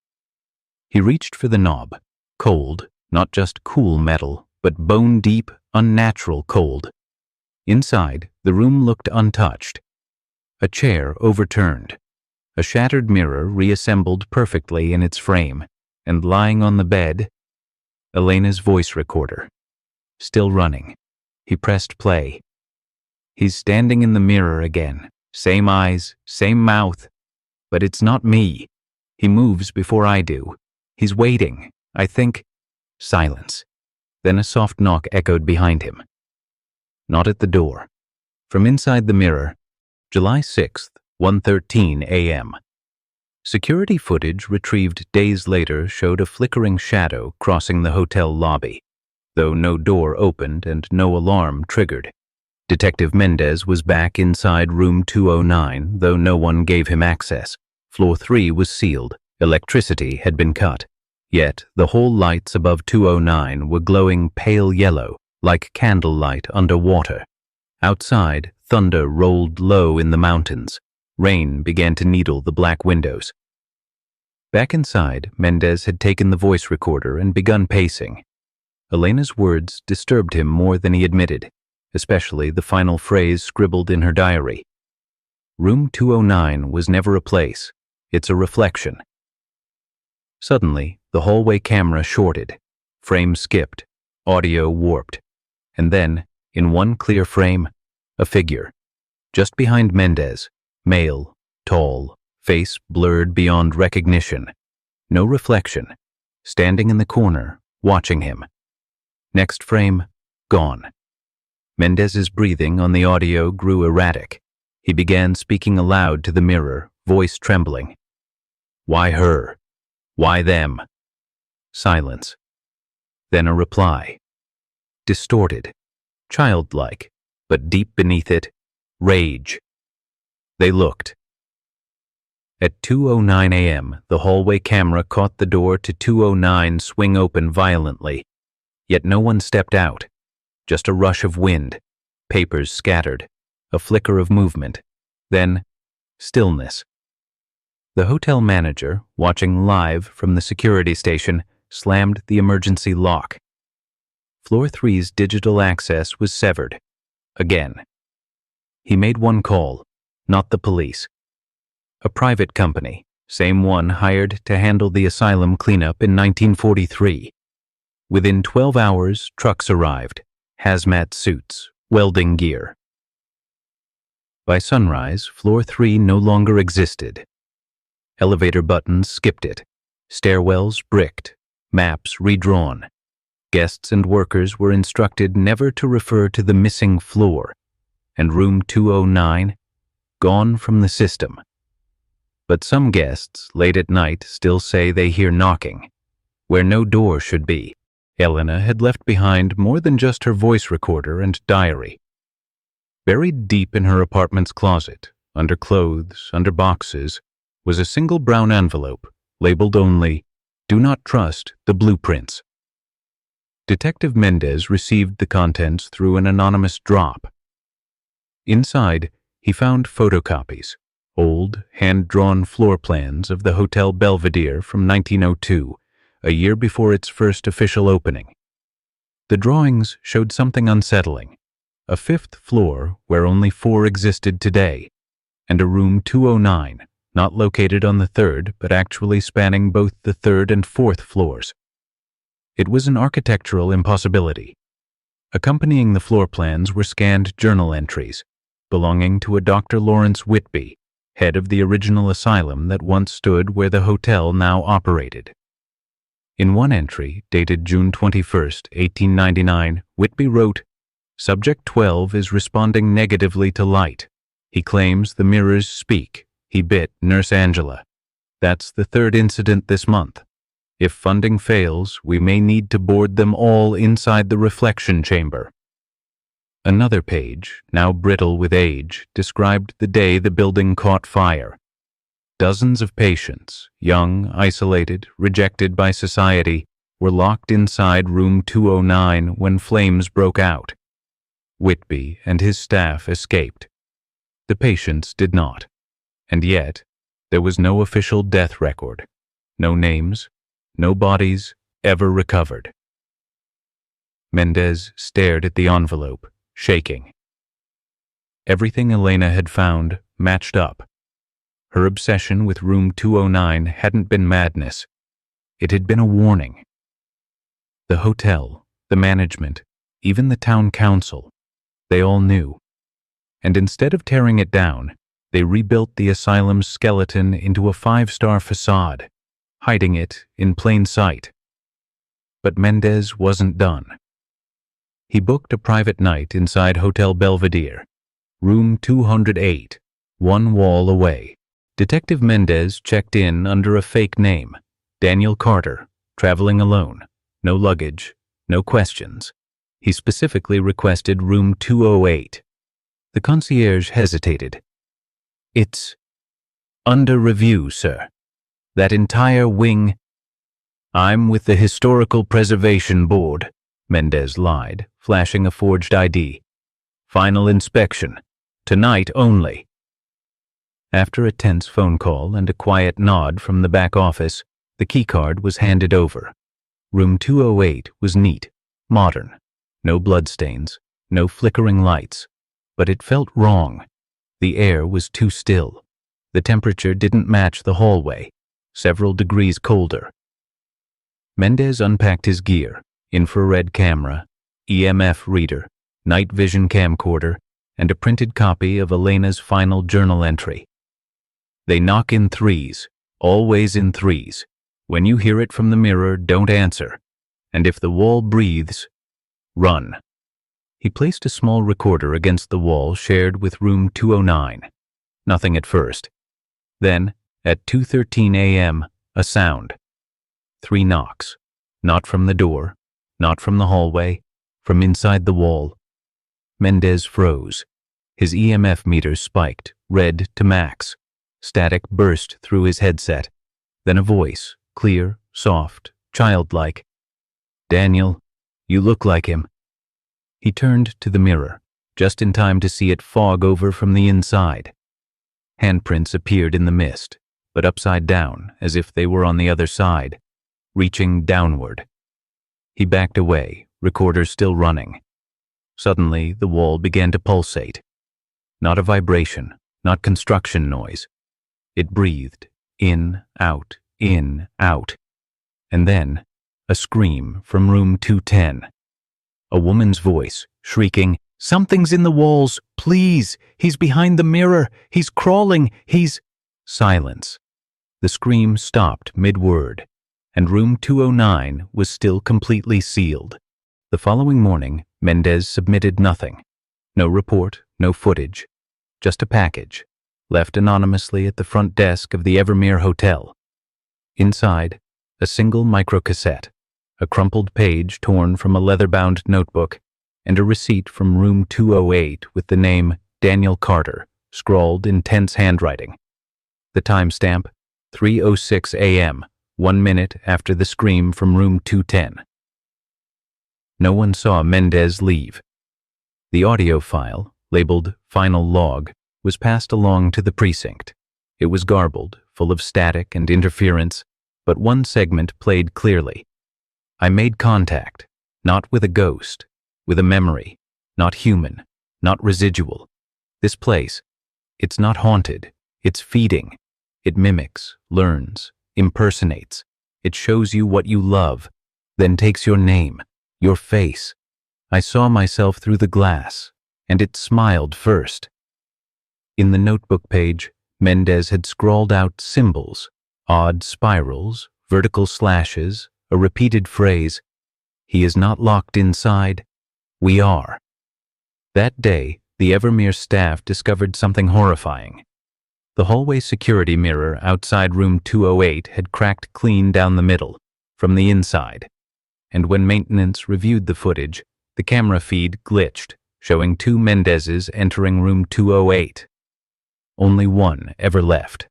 S1: He reached for the knob. Cold, not just cool metal, but bone-deep, unnatural cold. Inside, the room looked untouched. A chair overturned. A shattered mirror reassembled perfectly in its frame, and lying on the bed, Elena's voice recorder. Still running. He pressed play. He's standing in the mirror again. Same eyes, same mouth. But it's not me. He moves before I do. He's waiting. I think. Silence. Then a soft knock echoed behind him. Not at the door. From inside the mirror, July 6th, 1:13 a.m. Security footage retrieved days later showed a flickering shadow crossing the hotel lobby, though no door opened and no alarm triggered. Detective Mendez was back inside room 209, though no one gave him access. Floor 3 was sealed. Electricity had been cut. Yet the hall lights above 209 were glowing pale yellow, like candlelight under water. Outside, thunder rolled low in the mountains. Rain began to needle the black windows. Back inside, Mendez had taken the voice recorder and begun pacing. Elena's words disturbed him more than he admitted, especially the final phrase scribbled in her diary. Room 209 was never a place. It's a reflection. Suddenly, the hallway camera shorted. Frame skipped. Audio warped. And then, in one clear frame, a figure. Just behind Mendez. Male, tall, face blurred beyond recognition. No reflection. Standing in the corner, watching him. Next frame, gone. Mendez's breathing on the audio grew erratic. He began speaking aloud to the mirror, voice trembling. Why her? Why them? Silence. Then a reply. Distorted. Childlike, but deep beneath it, rage. They looked. At 2:09 a.m., the hallway camera caught the door to 209 swing open violently. Yet no one stepped out. Just a rush of wind, papers scattered, a flicker of movement. Then, stillness. The hotel manager, watching live from the security station, slammed the emergency lock. Floor 3's digital access was severed. Again. He made one call. Not the police. A private company, same one hired to handle the asylum cleanup in 1943. Within 12 hours, trucks arrived, hazmat suits, welding gear. By sunrise, floor 3 no longer existed. Elevator buttons skipped it, stairwells bricked, maps redrawn. Guests and workers were instructed never to refer to the missing floor, and room 209 gone from the system. But some guests, late at night, still say they hear knocking, where no door should be. Elena had left behind more than just her voice recorder and diary. Buried deep in her apartment's closet, under clothes, under boxes, was a single brown envelope, labeled only, "Do not trust the blueprints." Detective Mendez received the contents through an anonymous drop. Inside, he found photocopies, old, hand-drawn floor plans of the Hotel Belvedere from 1902, a year before its first official opening. The drawings showed something unsettling: a fifth floor where only 4 existed today, and a room 209, not located on the 3rd, but actually spanning both the 3rd and 4th floors. It was an architectural impossibility. Accompanying the floor plans were scanned journal entries, belonging to a Dr. Lawrence Whitby, head of the original asylum that once stood where the hotel now operated. In one entry, dated June 21, 1899, Whitby wrote, "Subject 12 is responding negatively to light. He claims the mirrors speak. He bit Nurse Angela. That's the 3rd incident this month. If funding fails, we may need to board them all inside the reflection chamber." Another page, now brittle with age, described the day the building caught fire. Dozens of patients, young, isolated, rejected by society, were locked inside room 209 when flames broke out. Whitby and his staff escaped. The patients did not. And yet, There was no official death record, no names, no bodies ever recovered. Mendez stared at the envelope, shaking. Everything Elena had found matched up. Her obsession with room 209 hadn't been madness. It had been a warning. The hotel, the management, even the town council, they all knew. And instead of tearing it down, they rebuilt the asylum's skeleton into a 5-star facade, hiding it in plain sight. But Mendez wasn't done. He booked a private night inside Hotel Belvedere, room 208, one wall away. Detective Mendez checked in under a fake name, Daniel Carter, traveling alone, no luggage, no questions. He specifically requested room 208. The concierge hesitated. "It's under review, sir. That entire wing—" "I'm with the Historical Preservation Board," Mendez lied, flashing a forged ID. "Final inspection. Tonight only." After a tense phone call and a quiet nod from the back office, the keycard was handed over. Room 208 was neat, modern. No bloodstains, no flickering lights. But it felt wrong. The air was too still. The temperature didn't match the hallway, several degrees colder. Mendez unpacked his gear, infrared camera, EMF reader, night vision camcorder, and a printed copy of Elena's final journal entry. "They knock in threes, always in threes. When you hear it from the mirror, don't answer. And if the wall breathes, run." He placed a small recorder against the wall shared with room 209. Nothing at first. Then, at 2:13 a.m., a sound. 3 knocks. Not from the door, not from the hallway, from inside the wall. Mendez froze. His EMF meter spiked, red to max. Static burst through his headset. Then a voice, clear, soft, childlike. "Daniel, you look like him." He turned to the mirror, just in time to see it fog over from the inside. Handprints appeared in the mist, but upside down, as if they were on the other side, reaching downward. He backed away, recorder still running. Suddenly, the wall began to pulsate. Not a vibration, not construction noise. It breathed, in, out, in, out. And then, a scream from room 210. A woman's voice, shrieking, "Something's in the walls, please! He's behind the mirror! He's crawling! He's—" Silence. The scream stopped mid-word, and room 209 was still completely sealed. The following morning, Mendez submitted nothing. No report, no footage. Just a package, left anonymously at the front desk of the Evermere Hotel. Inside, a single microcassette, a crumpled page torn from a leather-bound notebook, and a receipt from room 208 with the name Daniel Carter, scrawled in tense handwriting. The timestamp, 3:06 a.m., 1 minute after the scream from room 210. No one saw Mendez leave. The audio file, labeled Final Log, was passed along to the precinct. It was garbled, full of static and interference, but one segment played clearly. "I made contact, not with a ghost, with a memory, not human, not residual. This place, it's not haunted, it's feeding. It mimics, learns, impersonates. It shows you what you love, then takes your name, your face. I saw myself through the glass, and it smiled first." In the notebook page, Mendez had scrawled out symbols, odd spirals, vertical slashes, a repeated phrase. "He is not locked inside. We are." That day, the Evermere staff discovered something horrifying. The hallway security mirror outside room 208 had cracked clean down the middle, from the inside. And when maintenance reviewed the footage, the camera feed glitched, showing 2 Mendezes entering room 208. Only one ever left.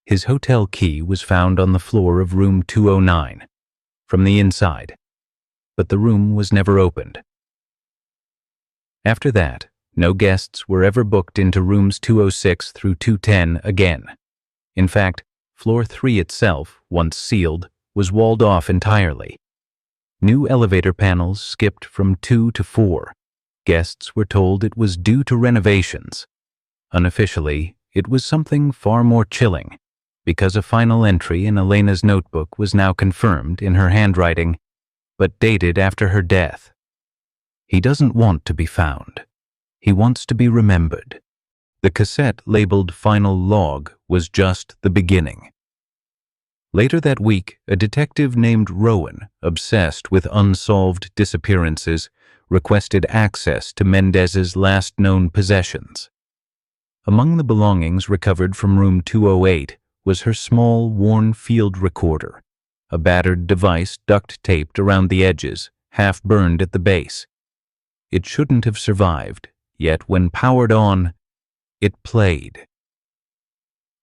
S1: His hotel key was found on the floor of room 209, from the inside, but the room was never opened. After that, no guests were ever booked into rooms 206 through 210 again. In fact, floor 3 itself, once sealed, was walled off entirely. New elevator panels skipped from 2 to 4. Guests were told it was due to renovations. Unofficially, it was something far more chilling, because a final entry in Elena's notebook was now confirmed in her handwriting, but dated after her death. He doesn't want to be found. He wants to be remembered. The cassette labeled Final Log was just the beginning. Later that week, a detective named Rowan, obsessed with unsolved disappearances, requested access to Mendez's last known possessions. Among the belongings recovered from room 208 was her small, worn field recorder, a battered device duct-taped around the edges, half burned at the base. It shouldn't have survived, yet when powered on, it played.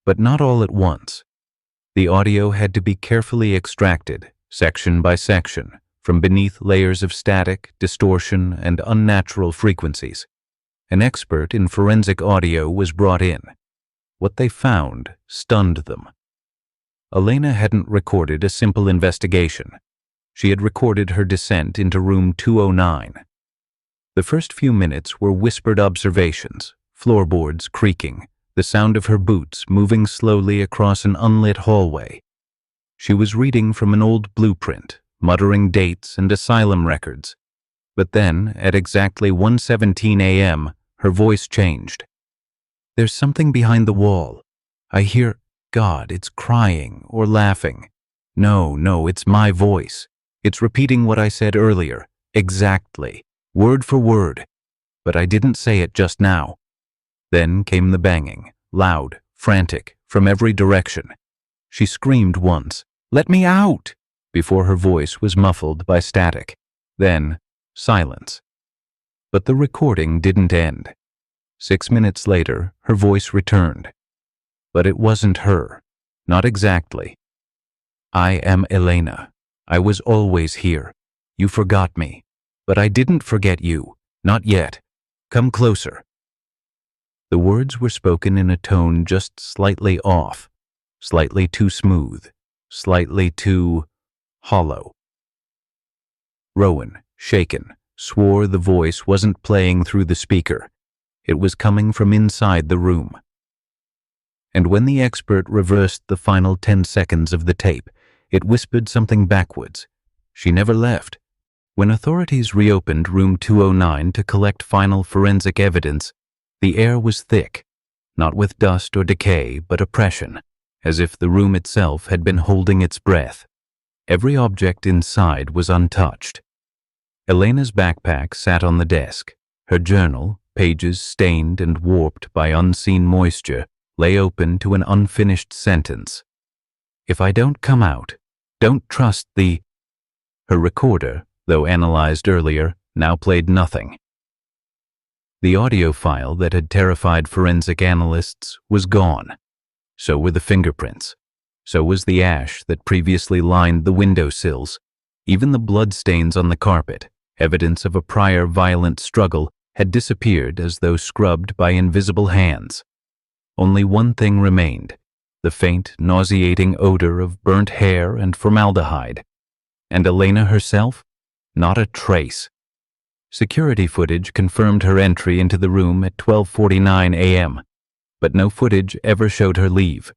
S1: But not all at once. The audio had to be carefully extracted, section by section, from beneath layers of static, distortion, and unnatural frequencies. An expert in forensic audio was brought in. What they found stunned them. Elena hadn't recorded a simple investigation. She had recorded her descent into room 209. The first few minutes were whispered observations, floorboards creaking, the sound of her boots moving slowly across an unlit hallway. She was reading from an old blueprint, muttering dates and asylum records. But then, at exactly 1:17 a.m., her voice changed. "There's something behind the wall. I hear, God, it's crying or laughing. No, it's my voice. It's repeating what I said earlier, exactly, word for word. But I didn't say it just now." Then came the banging, loud, frantic, from every direction. She screamed once, "Let me out!" before her voice was muffled by static. Then, silence. But the recording didn't end. 6 minutes later, her voice returned. But it wasn't her. Not exactly. "I am Elena. I was always here. You forgot me. But I didn't forget you. Not yet. Come closer." The words were spoken in a tone just slightly off, slightly too smooth, slightly too hollow. Rowan, shaken, swore the voice wasn't playing through the speaker. It was coming from inside the room. And when the expert reversed the final 10 seconds of the tape, it whispered something backwards. She never left. When authorities reopened room 209 to collect final forensic evidence, the air was thick, not with dust or decay, but oppression, as if the room itself had been holding its breath. Every object inside was untouched. Elena's backpack sat on the desk. Her journal, pages stained and warped by unseen moisture, lay open to an unfinished sentence. "If I don't come out, don't trust the—" Her recorder, though analyzed earlier, now played nothing. The audio file that had terrified forensic analysts was gone. So were the fingerprints. So was the ash that previously lined the windowsills. Even the bloodstains on the carpet, evidence of a prior violent struggle, had disappeared as though scrubbed by invisible hands. Only one thing remained, the faint, nauseating odor of burnt hair and formaldehyde. And Elena herself? Not a trace. Security footage confirmed her entry into the room at 12:49 a.m., but no footage ever showed her leave.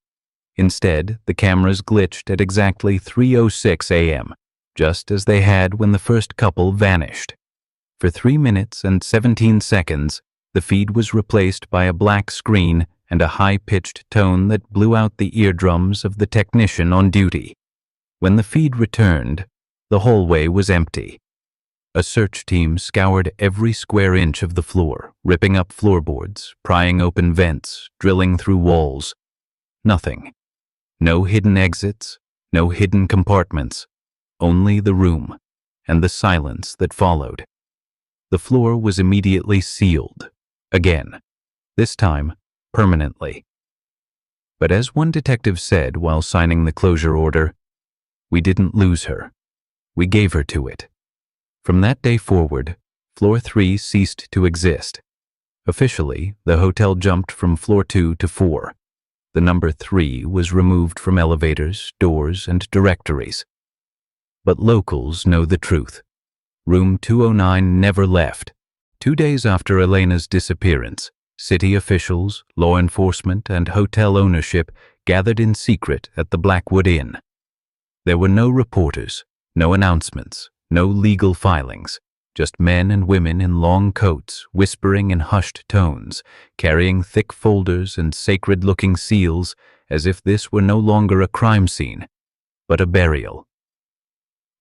S1: Instead, the cameras glitched at exactly 3:06 a.m., just as they had when the first couple vanished. For 3 minutes and 17 seconds, the feed was replaced by a black screen and a high-pitched tone that blew out the eardrums of the technician on duty. When the feed returned, the hallway was empty. A search team scoured every square inch of the floor, ripping up floorboards, prying open vents, drilling through walls. Nothing. No hidden exits, no hidden compartments. Only the room, and the silence that followed. The floor was immediately sealed. Again. This time, permanently. But as one detective said while signing the closure order, "We didn't lose her. We gave her to it." From that day forward, Floor 3 ceased to exist. Officially, the hotel jumped from Floor 2 to 4. The number 3 was removed from elevators, doors, and directories. But locals know the truth. Room 209 never left. 2 days after Elena's disappearance, city officials, law enforcement, and hotel ownership gathered in secret at the Blackwood Inn. There were no reporters, no announcements, no legal filings, just men and women in long coats, whispering in hushed tones, carrying thick folders and sacred-looking seals, as if this were no longer a crime scene, but a burial.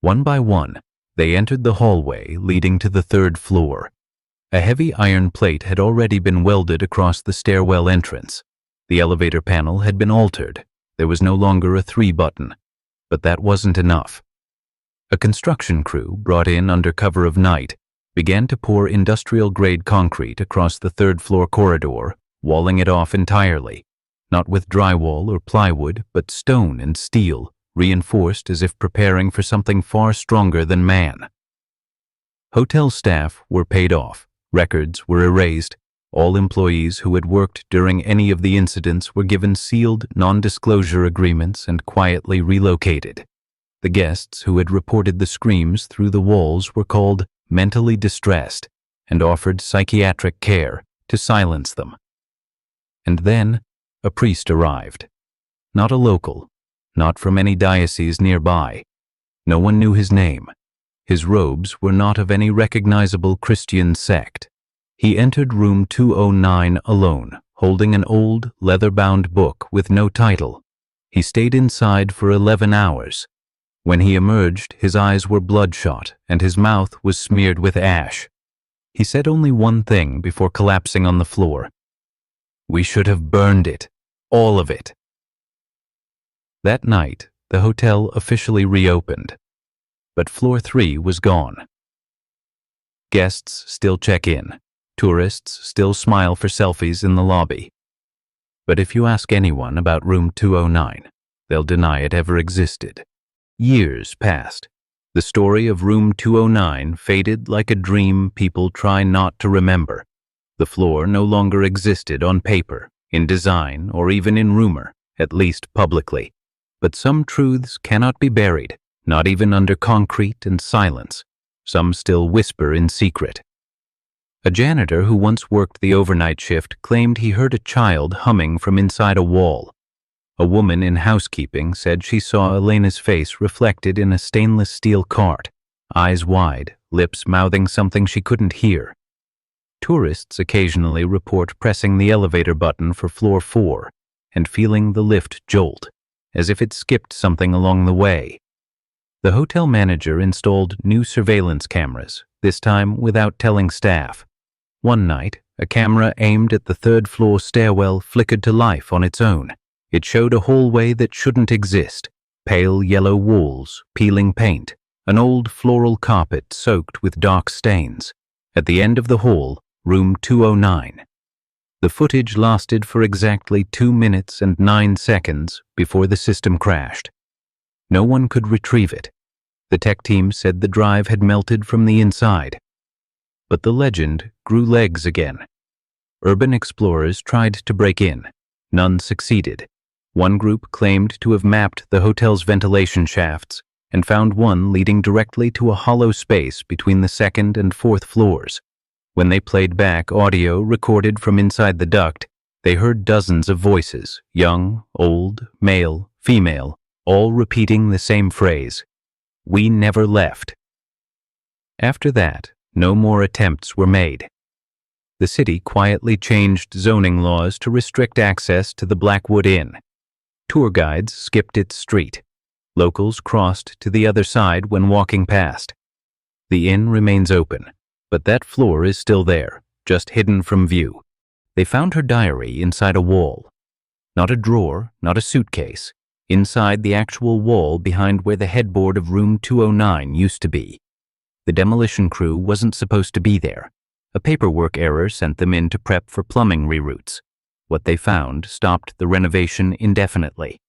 S1: One by one, they entered the hallway leading to the 3rd floor. A heavy iron plate had already been welded across the stairwell entrance. The elevator panel had been altered. There was no longer a 3 button. But that wasn't enough. A construction crew, brought in under cover of night, began to pour industrial-grade concrete across the 3rd floor corridor, walling it off entirely, not with drywall or plywood, but stone and steel, reinforced as if preparing for something far stronger than man. Hotel staff were paid off, records were erased, all employees who had worked during any of the incidents were given sealed non-disclosure agreements and quietly relocated. The guests who had reported the screams through the walls were called mentally distressed and offered psychiatric care to silence them. And then a priest arrived. Not a local, not from any diocese nearby. No one knew his name. His robes were not of any recognizable Christian sect. He entered room 209 alone, holding an old, leather-bound book with no title. He stayed inside for 11 hours. When he emerged, his eyes were bloodshot and his mouth was smeared with ash. He said only one thing before collapsing on the floor. "We should have burned it. All of it." That night, the hotel officially reopened. But floor 3 was gone. Guests still check in. Tourists still smile for selfies in the lobby. But if you ask anyone about room 209, they'll deny it ever existed. Years passed. The story of room 209 faded like a dream people try not to remember. The floor no longer existed on paper, in design, or even in rumor, at least publicly. But some truths cannot be buried, not even under concrete and silence. Some still whisper in secret. A janitor who once worked the overnight shift claimed he heard a child humming from inside a wall. A woman in housekeeping said she saw Elena's face reflected in a stainless steel cart, eyes wide, lips mouthing something she couldn't hear. Tourists occasionally report pressing the elevator button for floor 4 and feeling the lift jolt, as if it skipped something along the way. The hotel manager installed new surveillance cameras, this time without telling staff. One night, a camera aimed at the 3rd floor stairwell flickered to life on its own. It showed a hallway that shouldn't exist, pale yellow walls, peeling paint, an old floral carpet soaked with dark stains. At the end of the hall, room 209. The footage lasted for exactly 2 minutes and 9 seconds before the system crashed. No one could retrieve it. The tech team said the drive had melted from the inside. But the legend grew legs again. Urban explorers tried to break in. None succeeded. One group claimed to have mapped the hotel's ventilation shafts and found one leading directly to a hollow space between the 2nd and 4th floors. When they played back audio recorded from inside the duct, they heard dozens of voices, young, old, male, female, all repeating the same phrase, "We never left." After that, no more attempts were made. The city quietly changed zoning laws to restrict access to the Blackwood Inn. Tour guides skipped its street. Locals crossed to the other side when walking past. The inn remains open, but that floor is still there, just hidden from view. They found her diary inside a wall. Not a drawer, not a suitcase. Inside the actual wall behind where the headboard of room 209 used to be. The demolition crew wasn't supposed to be there. A paperwork error sent them in to prep for plumbing reroutes. What they found stopped the renovation indefinitely.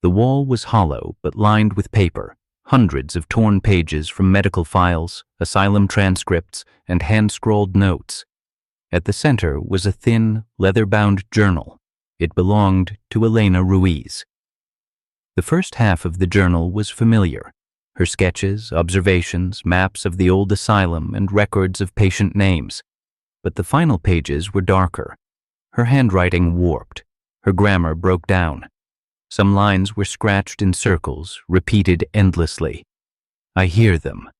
S1: The wall was hollow but lined with paper, hundreds of torn pages from medical files, asylum transcripts, and hand-scrawled notes. At the center was a thin, leather-bound journal, It belonged to Elena Ruiz. The first half of the journal was familiar. Her sketches, observations, maps of the old asylum, and records of patient names. But the final pages were darker. Her handwriting warped. Her grammar broke down. Some lines were scratched in circles, repeated endlessly. I hear them.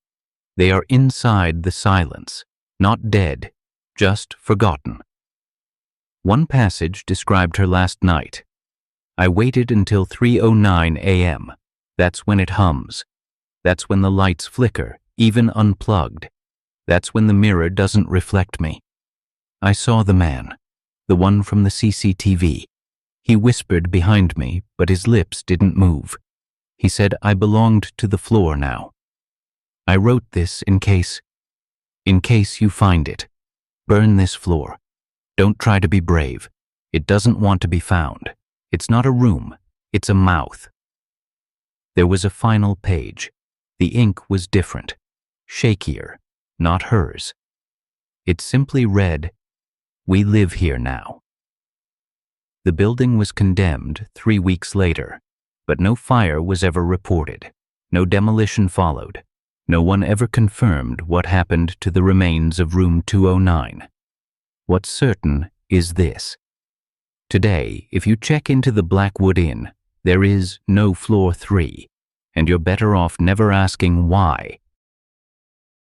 S1: They are inside the silence, not dead, just forgotten. One passage described her last night. I waited until 3:09 a.m. That's when it hums. That's when the lights flicker, even unplugged. That's when the mirror doesn't reflect me. I saw the man, the one from the CCTV. He whispered behind me, but his lips didn't move. He said I belonged to the floor now. I wrote this in case you find it. Burn this floor. Don't try to be brave. It doesn't want to be found. It's not a room. It's a mouth. There was a final page. The ink was different, shakier, not hers. It simply read, "We live here now." The building was condemned 3 weeks later, but no fire was ever reported. No demolition followed. No one ever confirmed what happened to the remains of room 209. What's certain is this. Today, if you check into the Blackwood Inn, there is no floor 3, and you're better off never asking why